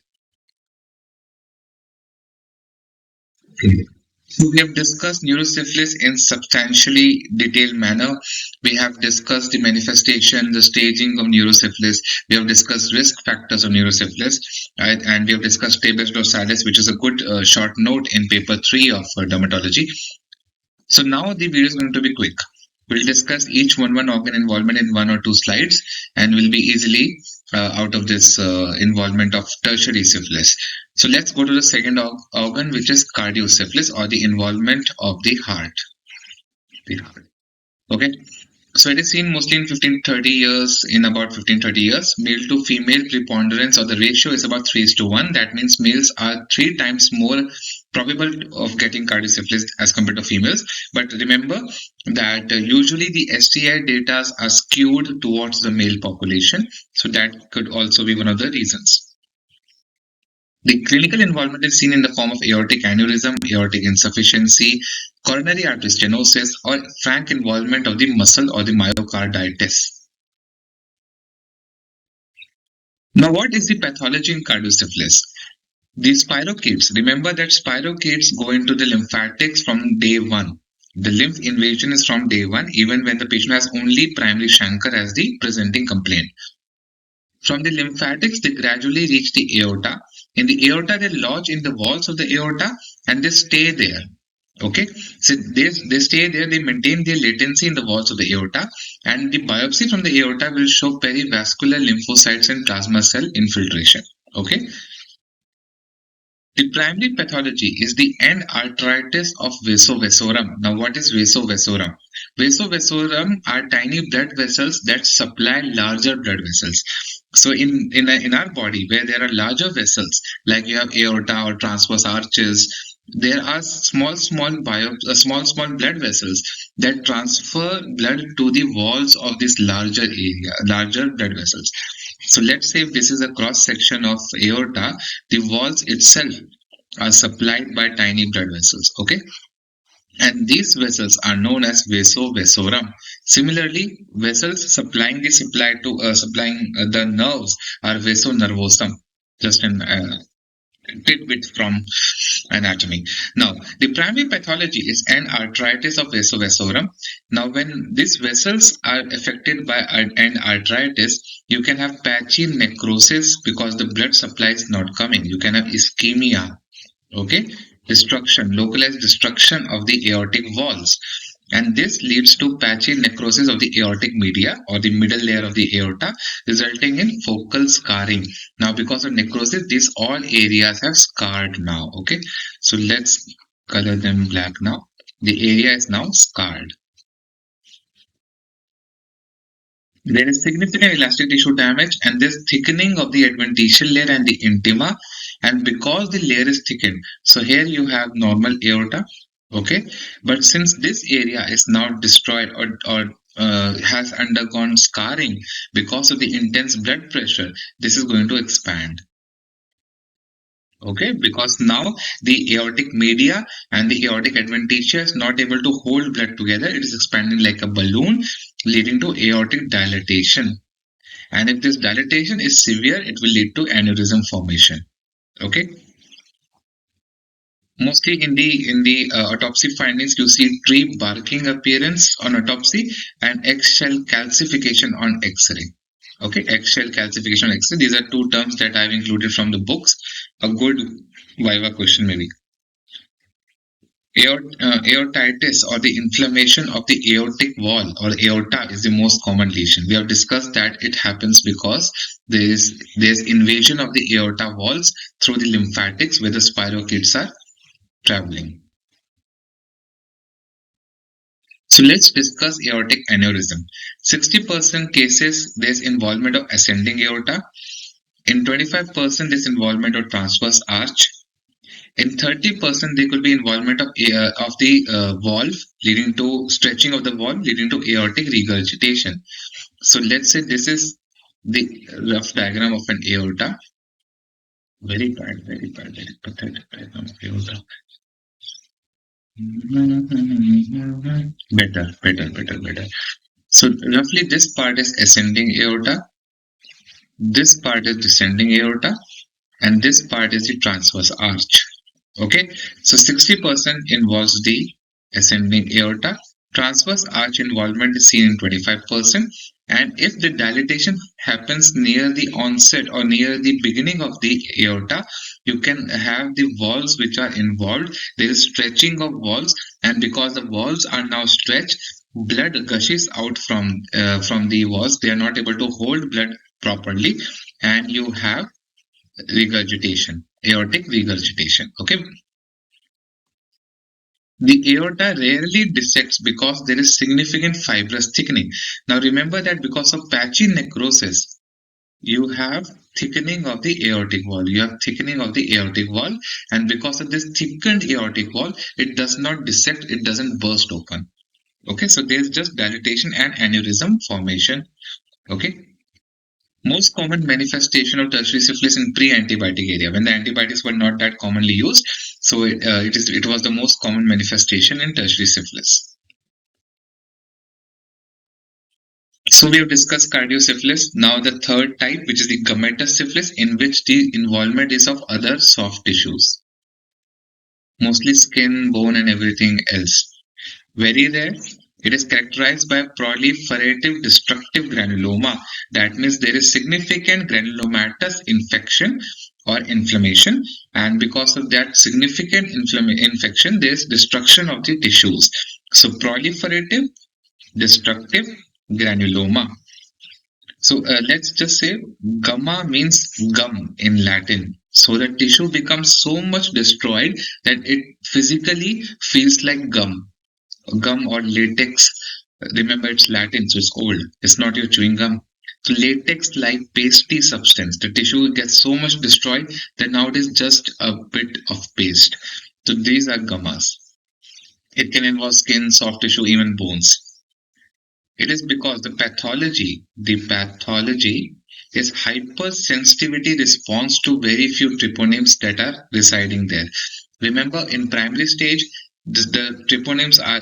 So we have discussed neurosyphilis in substantially detailed manner. We have discussed the manifestation, the staging of neurosyphilis. We have discussed risk factors of neurosyphilis, right? And we have discussed tabes dorsalis, which is a good short note in paper 3 of dermatology. So now the video is going to be quick. We'll discuss each one organ involvement in 1 or 2 slides, and we'll be easily out of this involvement of tertiary syphilis. So let's go to the second organ, which is cardiosyphilis, or the involvement of the heart. Okay. So it is seen mostly in 15-30 years, in about 15-30 years. Male to female preponderance, or the ratio, is about 3:1. That means males are 3 times more probable of getting cardiosyphilis as compared to females. But remember that usually the STI data are skewed towards the male population. So that could also be one of the reasons. The clinical involvement is seen in the form of aortic aneurysm, aortic insufficiency, coronary artery stenosis, or frank involvement of the muscle or the myocarditis. Now, what is the pathology in cardiosyphilis? The spirochetes. Remember that spirochetes go into the lymphatics from day 1. The lymph invasion is from day 1, even when the patient has only primary chancre as the presenting complaint. From the lymphatics, they gradually reach the aorta. In the aorta, they lodge in the walls of the aorta and they stay there. Okay, so they stay there, they maintain their latency in the walls of the aorta, and the biopsy from the aorta will show perivascular lymphocytes and plasma cell infiltration. Okay. The primary pathology is the end arteritis of vasovasorum. Now, what is vasovasorum? Vasovasorum are tiny blood vessels that supply larger blood vessels. So in our body, where there are larger vessels, like you have aorta or transverse arches, there are small blood vessels that transfer blood to the walls of this larger blood vessels. So let's say if this is a cross section of aorta, the walls itself are supplied by tiny blood vessels. Okay. And these vessels are known as vasovasorum. Similarly, vessels supplying the nerves are vasonervosum. Just an tidbit from anatomy. Now, the primary pathology is an arteritis of vasovasorum. Now, when these vessels are affected by an arteritis, you can have patchy necrosis because the blood supply is not coming. You can have ischemia. Okay, localized destruction of the aortic walls, and this leads to patchy necrosis of the aortic media, or the middle layer of the aorta, resulting in focal scarring. Now, because of necrosis, these all areas have scarred now. Okay, so let's color them black now. The area is now scarred. There is significant elastic tissue damage, and there's thickening of the adventitial layer and the intima. And because the layer is thickened, so here you have normal aorta, okay? But since this area is now destroyed or has undergone scarring because of the intense blood pressure, this is going to expand. Okay, because now the aortic media and the aortic adventitia is not able to hold blood together. It is expanding like a balloon, leading to aortic dilatation. And if this dilatation is severe, it will lead to aneurysm formation. Okay. Mostly in the autopsy findings, you see tree barking appearance on autopsy and eggshell calcification on X-ray. Okay, eggshell calcification on X-ray. These are two terms that I've included from the books. A good Viva question maybe. Aortitis, or the inflammation of the aortic wall or aorta, is the most common lesion. We have discussed that it happens because there's invasion of the aorta walls through the lymphatics where the spirochetes are traveling. So let's discuss aortic aneurysm. 60% cases there's involvement of ascending aorta. In 25% there's involvement of transverse arch. In 30% there could be involvement of the valve leading to stretching of the valve leading to aortic regurgitation. So let's say this is the rough diagram of an aorta. Very bad, very pathetic diagram of aorta. Better. So roughly this part is ascending aorta, this part is descending aorta, and this part is the transverse arch. Okay, so 60% involves the ascending aorta. Transverse arch involvement is seen in 25%. And if the dilatation happens near the onset or near the beginning of the aorta, you can have the walls which are involved. There is stretching of walls, and because the walls are now stretched, blood gushes out from the walls. They are not able to hold blood properly, and you have regurgitation, aortic regurgitation. Okay. The aorta rarely dissects because there is significant fibrous thickening. Now remember that because of patchy necrosis, you have thickening of the aortic wall. You have thickening of the aortic wall, and because of this thickened aortic wall, it does not dissect, it doesn't burst open. Okay, so there's just dilatation and aneurysm formation. Okay. Most common manifestation of tertiary syphilis in pre-antibiotic area, when the antibiotics were not that commonly used, so it was the most common manifestation in tertiary syphilis. So we have discussed cardiosyphilis. Now the third type, which is the gummatous syphilis, in which the involvement is of other soft tissues, mostly skin, bone, and everything else. Very rare. It is characterized by proliferative destructive granuloma. That means there is significant granulomatous infection or inflammation, and because of that significant infection, there is destruction of the tissues. So proliferative destructive granuloma. So let's just say Gumma means gum in Latin. So the tissue becomes so much destroyed that it physically feels like gum. Gum or latex. Remember, it's Latin, so it's old. It's not your chewing gum. So latex-like pasty substance. The tissue gets so much destroyed that now it is just a bit of paste. So these are gummas. It can involve skin, soft tissue, even bones. It is because the pathology is hypersensitivity response to very few treponemics that are residing there. Remember, in primary stage, the treponemics are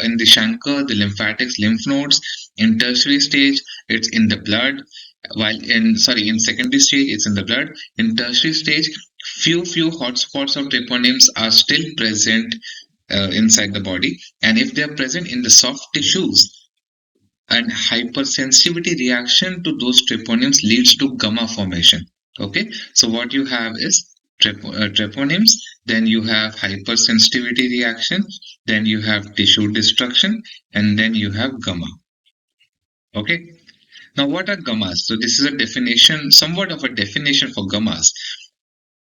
in the chancre, the lymphatics, lymph nodes. In tertiary stage, it's in the blood. While in secondary stage, it's in the blood. In tertiary stage, few hotspots of treponemics are still present inside the body, and if they are present in the soft tissues, and hypersensitivity reaction to those treponemics leads to gamma formation. Okay, so what you have is treponemics, then you have hypersensitivity reaction, then you have tissue destruction, and then you have gamma. Okay, now what are gammas? So this is a definition, somewhat of a definition for gammas.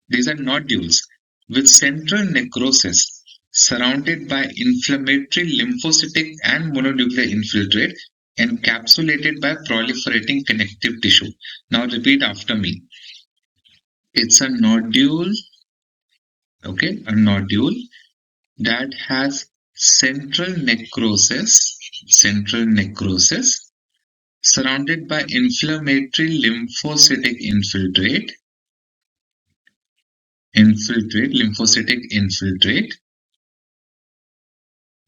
These are nodules with central necrosis surrounded by inflammatory lymphocytic and mononuclear infiltrate, encapsulated by proliferating connective tissue. Now repeat after me. It's a nodule, okay, a nodule that has central necrosis surrounded by inflammatory lymphocytic infiltrate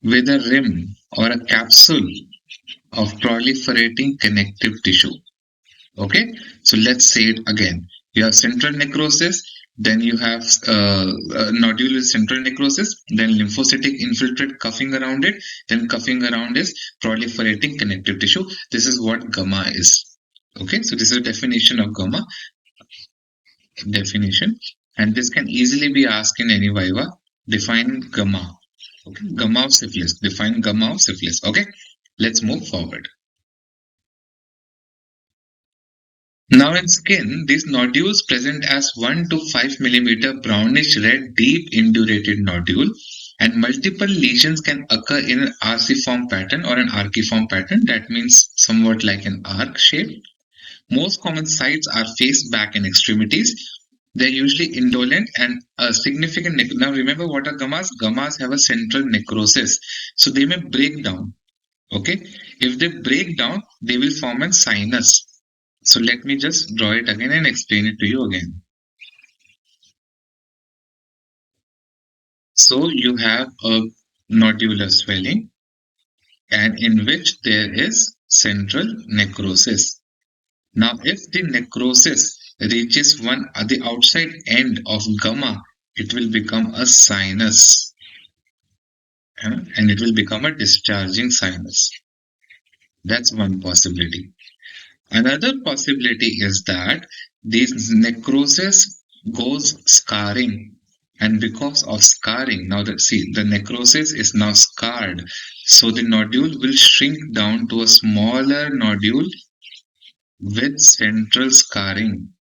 with a rim or a capsule of proliferating connective tissue. Okay, so let's say it again. You have central necrosis, then you have nodular central necrosis, then lymphocytic infiltrate cuffing around it, then cuffing around is proliferating connective tissue. This is what Gumma is. Okay, so this is a definition of Gumma. And this can easily be asked in any viva. Define Gumma. Okay, Gumma of syphilis. Define Gumma of syphilis. Okay, let's move forward. Now in skin, these nodules present as 1 to 5 millimeter brownish red deep indurated nodule, and multiple lesions can occur in an arciform pattern or an archiform pattern. That means somewhat like an arc shape. Most common sites are face, back and extremities. They're usually indolent and a significant. Now remember what are gummas? Gummas have a central necrosis. So they may break down. Okay. If they break down, they will form a sinus. So let me just draw it again and explain it to you again. So you have a nodular swelling and in which there is central necrosis. Now if the necrosis reaches the outside end of gumma, it will become a sinus and it will become a discharging sinus. That's one possibility. Another possibility is that this necrosis goes scarring, and because of scarring, now the necrosis is now scarred, so the nodule will shrink down to a smaller nodule with central scarring,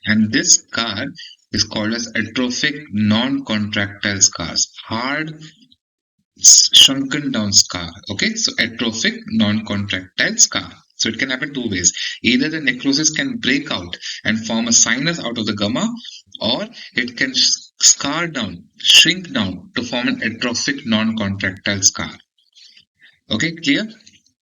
and this scar is called as atrophic non-contractile scars, hard shrunken down scar. Okay, so atrophic non-contractile scar. So it can happen two ways. Either the necrosis can break out and form a sinus out of the gumma, or it can scar down, shrink down to form an atrophic non-contractile scar. Okay, clear?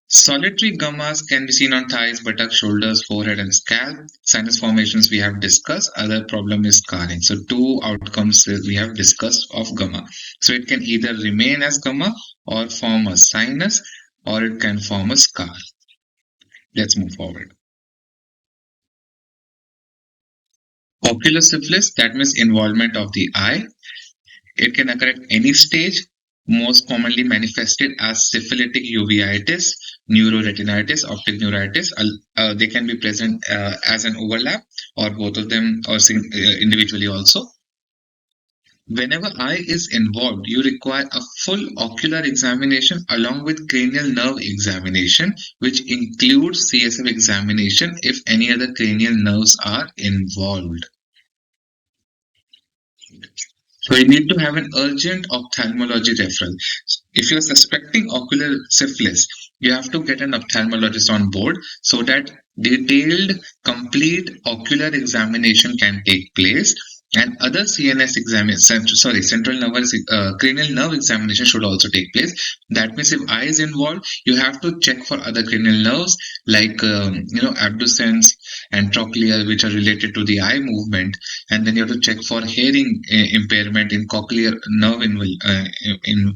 Solitary gummas can be seen on thighs, buttocks, shoulders, forehead, and scalp. Sinus formations we have discussed. Other problem is scarring. So two outcomes we have discussed of gumma. So it can either remain as gumma or form a sinus, or it can form a scar. Let's move forward. Ocular syphilis, that means involvement of the eye. It can occur at any stage, most commonly manifested as syphilitic uveitis, neuroretinitis, optic neuritis. They can be present as an overlap or both of them or individually also. Whenever eye is involved, you require a full ocular examination along with cranial nerve examination, which includes CSF examination if any other cranial nerves are involved. So you need to have an urgent ophthalmology referral. If you're suspecting ocular syphilis, you have to get an ophthalmologist on board so that detailed, complete ocular examination can take place, and other CNS central nervous cranial nerve examination should also take place. That means if eye is involved, you have to check for other cranial nerves like abducens and trochlear, which are related to the eye movement, and then you have to check for hearing impairment in cochlear nerve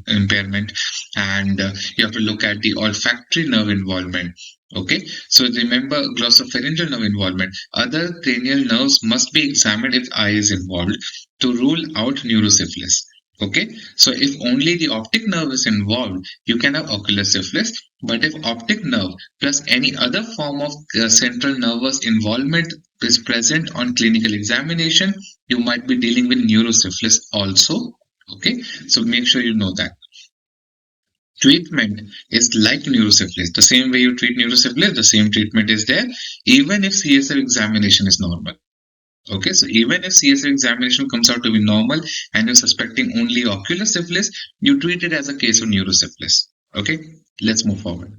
impairment, and you have to look at the olfactory nerve involvement. Okay, so remember glossopharyngeal nerve involvement. Other cranial nerves must be examined if eye is involved to rule out neurosyphilis. Okay, so if only the optic nerve is involved, you can have ocular syphilis. But if optic nerve plus any other form of central nervous involvement is present on clinical examination, you might be dealing with neurosyphilis also. Okay, so make sure you know that. Treatment is like neurosyphilis. The same way you treat neurosyphilis, the same treatment is there, even if CSF examination is normal. Okay, so even if CSF examination comes out to be normal and you're suspecting only ocular syphilis, you treat it as a case of neurosyphilis. Okay, let's move forward.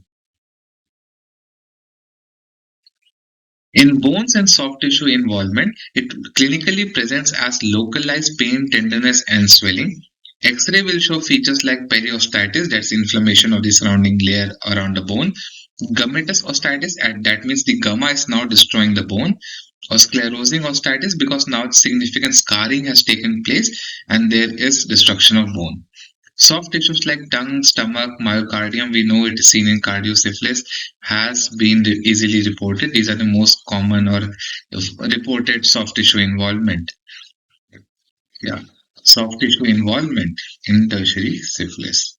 In bones and soft tissue involvement, it clinically presents as localized pain, tenderness, and swelling. X-ray will show features like periostitis, that's inflammation of the surrounding layer around the bone. Gummatous osteitis, and that means the gumma is now destroying the bone. Or sclerosing osteitis, because now significant scarring has taken place and there is destruction of bone. Soft tissues like tongue, stomach, myocardium, we know it is seen in cardiosyphilis, has been easily reported. These are the most common or reported soft tissue involvement. Yeah, soft tissue involvement in tertiary syphilis.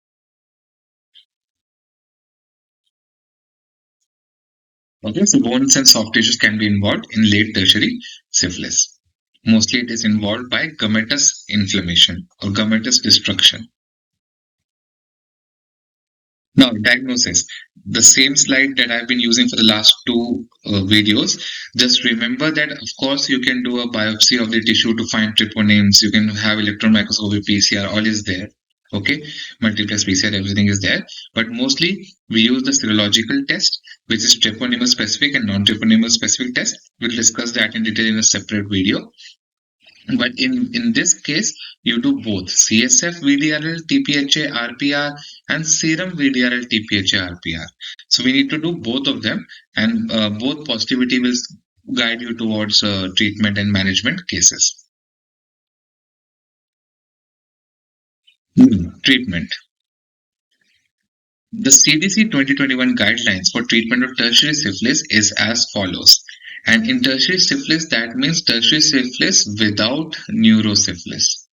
Okay, so bones and soft tissues can be involved in late tertiary syphilis. Mostly it is involved by gummatous inflammation or gummatous destruction. Now, diagnosis. The same slide that I've been using for the last two videos. Just remember that, of course, you can do a biopsy of the tissue to find treponemes. You can have electron microscopy, PCR, all is there. Okay, multiplex PCR, everything is there. But mostly we use the serological test, which is treponemal specific and non-treponemal specific test. We'll discuss that in detail in a separate video. But in this case, you do both CSF VDRL, TPHA, RPR, and serum VDRL, TPHA, RPR. So we need to do both of them, and both positivity will guide you towards treatment and management cases. Treatment. The CDC 2021 guidelines for treatment of tertiary syphilis is as follows. And in tertiary syphilis, that means tertiary syphilis without neurosyphilis.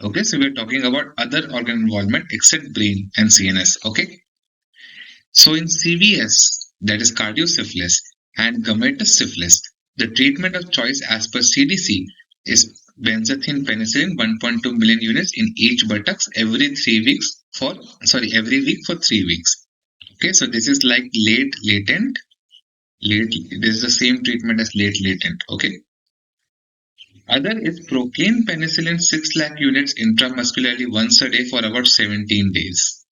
Okay, so we're talking about other organ involvement except brain and CNS. Okay, so in CVS, that is cardiosyphilis, and gummatous syphilis, the treatment of choice as per CDC is benzathine penicillin 1.2 million units in each buttocks every every week for 3 weeks. Okay, so this is like late latent. This is the same treatment as late latent. Okay. Other is procaine penicillin 6 lakh units intramuscularly once a day for about 17 days.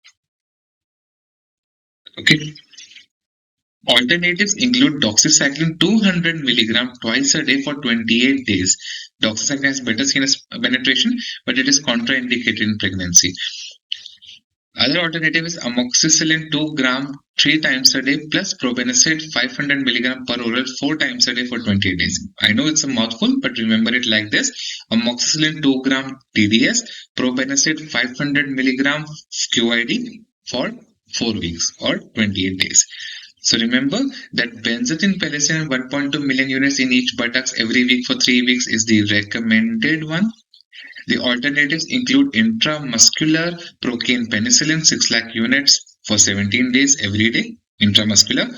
Okay. Alternatives include doxycycline 200 milligram twice a day for 28 days. Doxycycline has better CNS penetration, but it is contraindicated in pregnancy. Other alternative is amoxicillin 2 gram 3 times a day plus probenecid 500 milligram per oral 4 times a day for 28 days. I know it's a mouthful, but remember it like this. Amoxicillin 2 gram TDS, probenecid 500 milligram QID for 4 weeks or 28 days. So remember that benzathine penicillin 1.2 million units in each buttocks every week for 3 weeks is the recommended one. The alternatives include intramuscular procaine penicillin 6 lakh units for 17 days every day, intramuscular.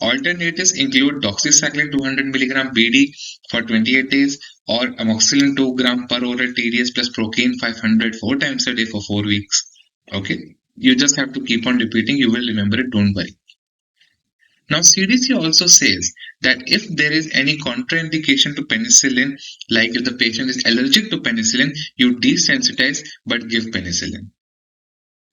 Alternatives include doxycycline 200 milligram BD for 28 days or amoxicillin 2 gram per oral TDS plus procaine 500 4 times a day for 4 weeks. Okay, you just have to keep on repeating. You will remember it, don't worry. Now, CDC also says that if there is any contraindication to penicillin, like if the patient is allergic to penicillin, you desensitize but give penicillin.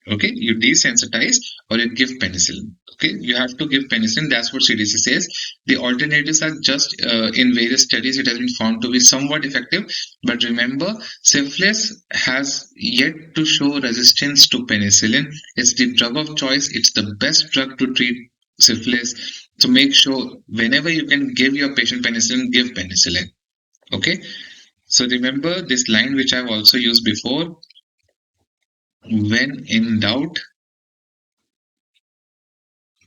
Okay, you desensitize or you give penicillin. Okay, you have to give penicillin. That's what CDC says. The alternatives are just in various studies, it has been found to be somewhat effective. But remember, syphilis has yet to show resistance to penicillin. It's the drug of choice. It's the best drug to treat syphilis. So make sure whenever you can give your patient penicillin, give penicillin. Okay. So remember this line which I've also used before. When in doubt,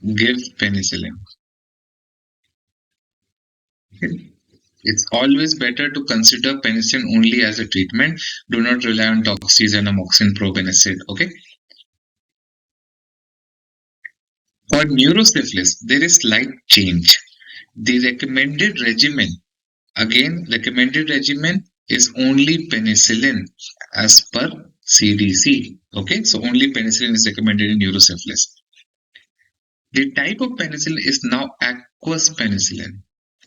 give penicillin. Okay. It's always better to consider penicillin only as a treatment. Do not rely on doxys and amoxicillin probenecid. Okay. For neurosyphilis, there is slight change. The recommended regimen, again, recommended regimen is only penicillin as per CDC. Okay, so only penicillin is recommended in neurosyphilis. The type of penicillin is now aqueous penicillin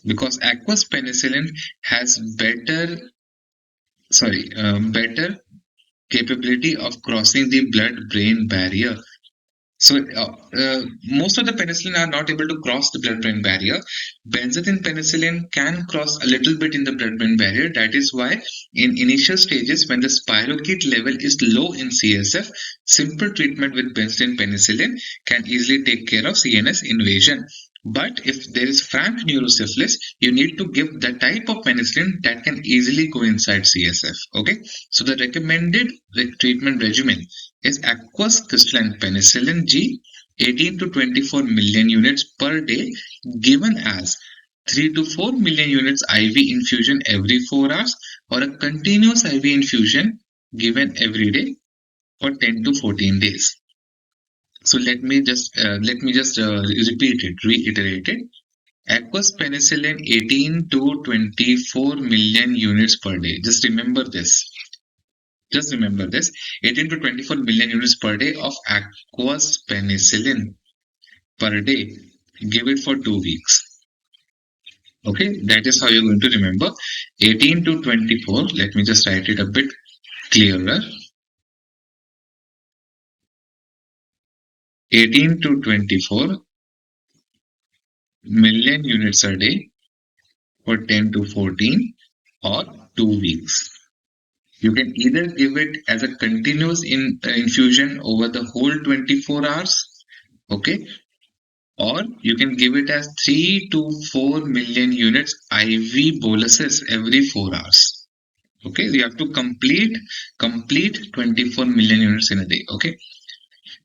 because aqueous penicillin has better capability of crossing the blood-brain barrier. So most of the penicillin are not able to cross the blood-brain barrier. Benzathine penicillin can cross a little bit in the blood-brain barrier. That is why in initial stages, when the spirochete level is low in CSF, simple treatment with benzathine penicillin can easily take care of CNS invasion. But if there is frank neurosyphilis, you need to give the type of penicillin that can easily go inside CSF. Okay, so the recommended treatment regimen is aqueous crystalline penicillin G 18 to 24 million units per day given as 3 to 4 million units IV infusion every 4 hours or a continuous IV infusion given every day for 10 to 14 days. So reiterate it. Aqueous penicillin 18 to 24 million units per day. Just remember this. 18 to 24 million units per day of aqueous penicillin per day. Give it for 2 weeks. Okay, that is how you're going to remember. 18 to 24. Let me just write it a bit clearer. 18 to 24 million units a day for 10 to 14 or 2 weeks. You can either give it as a continuous infusion over the whole 24 hours, okay, or you can give it as 3 to 4 million units IV boluses every 4 hours. Okay, you have to complete 24 million units in a day. Okay,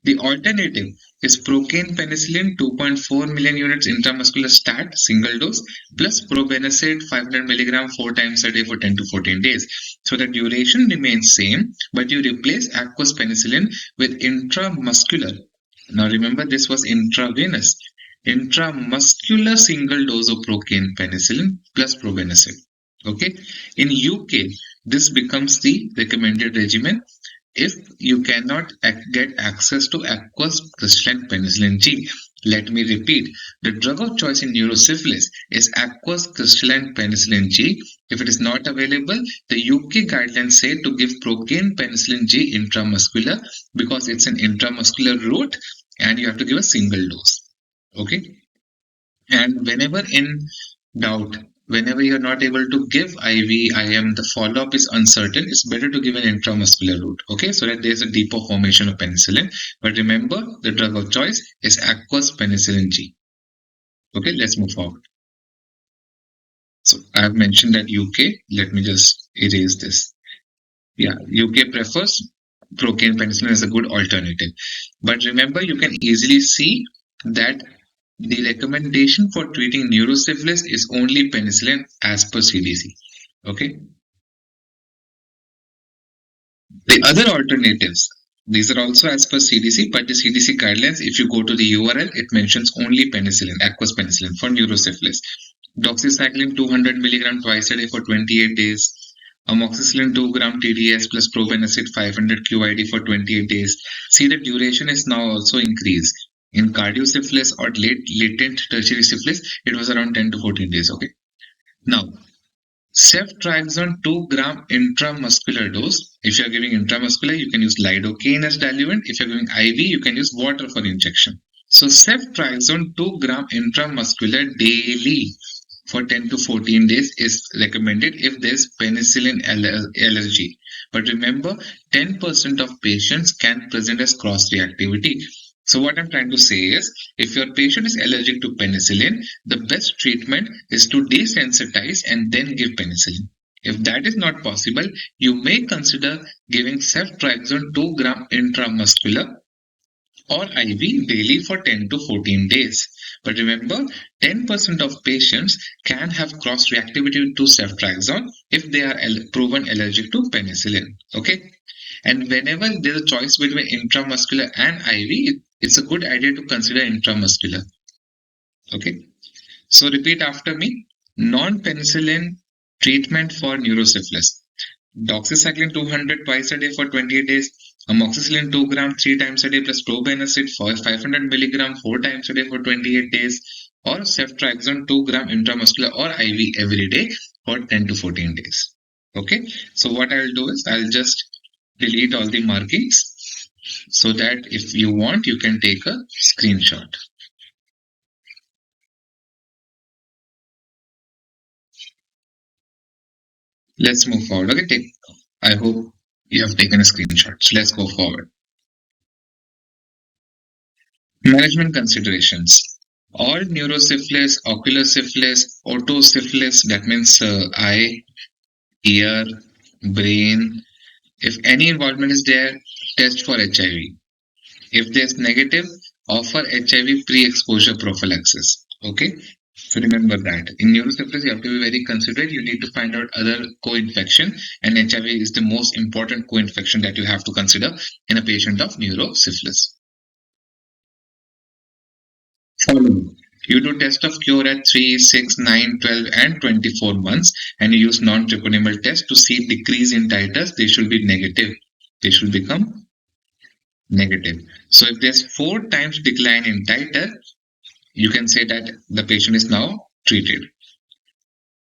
the alternative is procaine penicillin 2.4 million units intramuscular stat single dose plus probenecid 500 milligram 4 times a day for 10 to 14 days. So the duration remains same, but you replace aqueous penicillin with intramuscular. Now remember, this was intravenous. Intramuscular single dose of procaine penicillin plus probenecid. Okay, in UK, this becomes the recommended regimen if you cannot get access to aqueous crystalline penicillin G. Let me repeat, the drug of choice in neurosyphilis is aqueous crystalline penicillin G. If it is not available, the UK guidelines say to give procaine penicillin G intramuscular because it's an intramuscular route and you have to give a single dose. Okay, and whenever in doubt, whenever you're not able to give IV, IM, the follow-up is uncertain, it's better to give an intramuscular route, okay, so that there's a deeper formation of penicillin. But remember, the drug of choice is aqueous penicillin G. Okay, let's move forward. So I have mentioned that UK. Let me just erase this. Yeah, UK prefers procaine penicillin as a good alternative. But remember, you can easily see that the recommendation for treating neurosyphilis is only penicillin as per CDC. Okay. The other alternatives, these are also as per CDC, but the CDC guidelines, if you go to the URL, it mentions only penicillin, aqueous penicillin for neurosyphilis. Doxycycline 200 milligram twice a day for 28 days. Amoxicillin 2 gram TDS plus probenecid 500 QID for 28 days. See, the duration is now also increased. In cardiosyphilis or latent tertiary syphilis, it was around 10 to 14 days. Okay. Now, ceftriaxone 2 gram intramuscular dose. If you are giving intramuscular, you can use lidocaine as diluent. If you are giving IV, you can use water for injection. So ceftriaxone 2 gram intramuscular daily for 10 to 14 days is recommended if there is penicillin allergy. But remember, 10% of patients can present as cross-reactivity. So what I'm trying to say is, if your patient is allergic to penicillin, the best treatment is to desensitize and then give penicillin. If that is not possible, you may consider giving ceftriaxone 2 gram intramuscular or IV daily for 10 to 14 days. But remember, 10% of patients can have cross-reactivity to ceftriaxone if they are proven allergic to penicillin. Okay, and whenever there's a choice between intramuscular and IV, it's a good idea to consider intramuscular. Okay, so repeat after me. Non-penicillin treatment for neurosyphilis. Doxycycline 200 twice a day for 28 days. Amoxicillin 2 gram 3 times a day plus probenecid for 500 milligram 4 times a day for 28 days. Or ceftriaxone 2 gram intramuscular or IV every day for 10 to 14 days. Okay, so what I'll do is I'll just delete all the markings so that if you want, you can take a screenshot. Let's move forward. Okay, I hope you have taken a screenshot. So let's go forward. Management considerations. All neurosyphilis, ocular syphilis, otosyphilis, that means eye, ear, brain. If any involvement is there, test for HIV. If there's negative, offer HIV pre-exposure prophylaxis. Okay, so remember that in neurosyphilis you have to be very considerate. You need to find out other co-infection, and HIV is the most important co-infection that you have to consider in a patient of neurosyphilis. Follow. You do test of cure at 3, 6, 9, 12, and 24 months, and you use non-treponemal test to see decrease in titers. They should be negative. They should become negative. So if there's 4 times decline in titer, you can say that the patient is now treated.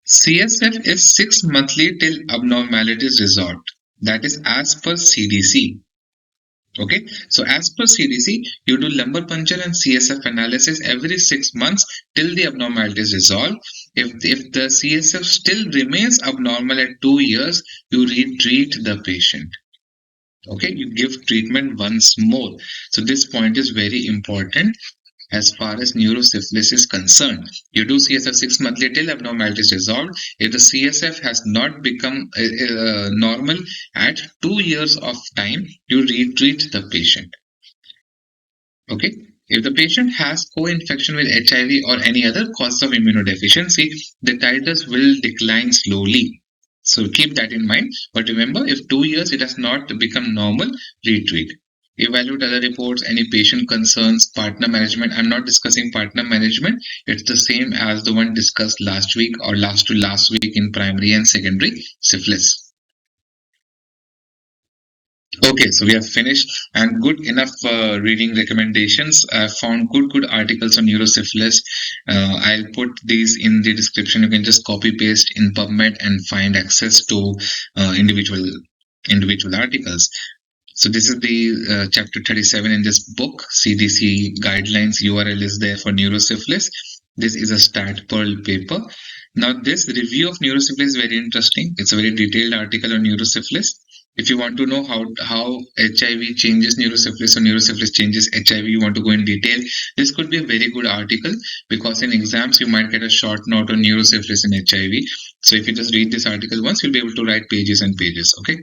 CSF is 6 monthly till abnormalities resolved. That is as per CDC. Okay, so as per CDC, you do lumbar puncture and CSF analysis every 6 months till the abnormality is resolved. If the CSF still remains abnormal at 2 years, you retreat the patient. Okay, you give treatment once more. So this point is very important as far as neurosyphilis is concerned. You do CSF 6 monthly till abnormality is resolved. If the CSF has not become normal at 2 years of time, you retreat the patient. Okay. If the patient has co-infection with HIV or any other cause of immunodeficiency, the titers will decline slowly. So keep that in mind. But remember, if 2 years it has not become normal, retreat. Evaluate other reports, any patient concerns, partner management. I'm not discussing partner management. It's the same as the one discussed last week or last to last week in primary and secondary syphilis. Okay, so we have finished and good enough reading recommendations. I found good articles on neurosyphilis. I'll put these in the description. You can just copy paste in PubMed and find access to individual articles. So this is the chapter 37 in this book, CDC guidelines. URL is there for neurosyphilis. This is a stat pearl paper. Now this review of neurosyphilis is very interesting. It's a very detailed article on neurosyphilis. If you want to know how HIV changes neurosyphilis or neurosyphilis changes HIV, you want to go in detail, this could be a very good article because in exams you might get a short note on neurosyphilis and HIV. So if you just read this article once, you'll be able to write pages and pages. Okay.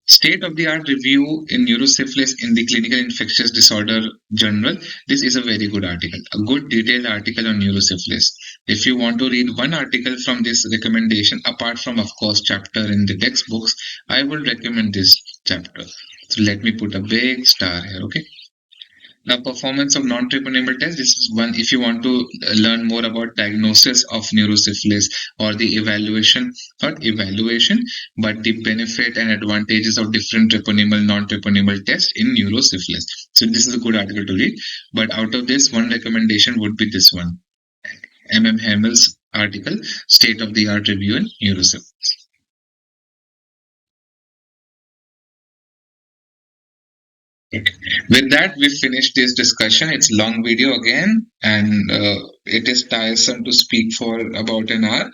State-of-the-art review in neurosyphilis in the Clinical Infectious Disorder Journal. This is a very good article, a good detailed article on neurosyphilis. If you want to read one article from this recommendation, apart from, of course, chapter in the textbooks, I would recommend this chapter. So let me put a big star here, okay? Now, performance of non-treponemal test. This is one if you want to learn more about diagnosis of neurosyphilis or the evaluation, not evaluation, but the benefit and advantages of different treponemal, non-treponemal tests in neurosyphilis. So this is a good article to read. But out of this, one recommendation would be this one, Hamill's article, State of the Art Review in Neurosyphilis. With that, we finished this discussion. It's a long video again, and it is tiresome to speak for about an hour.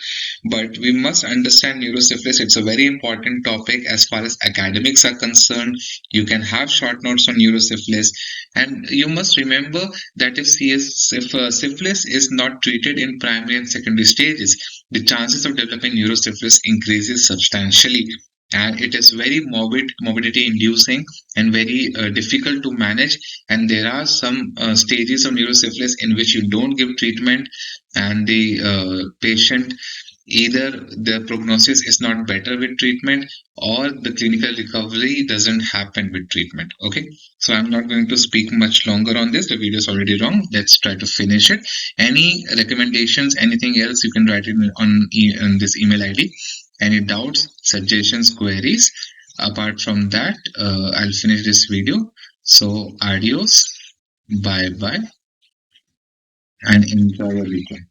But we must understand neurosyphilis. It's a very important topic as far as academics are concerned. You can have short notes on neurosyphilis, and you must remember that if syphilis is not treated in primary and secondary stages, the chances of developing neurosyphilis increases substantially. And it is very morbidity inducing and very difficult to manage, and there are some stages of neurosyphilis in which you don't give treatment and the patient, either the prognosis is not better with treatment or the clinical recovery doesn't happen with treatment. Okay, so I'm not going to speak much longer on this. The video is already long. Let's try to finish it. Any recommendations, anything else, you can write it on this email ID. Any doubts, suggestions, queries? Apart from that, I'll finish this video. So adios, bye bye, and enjoy your weekend.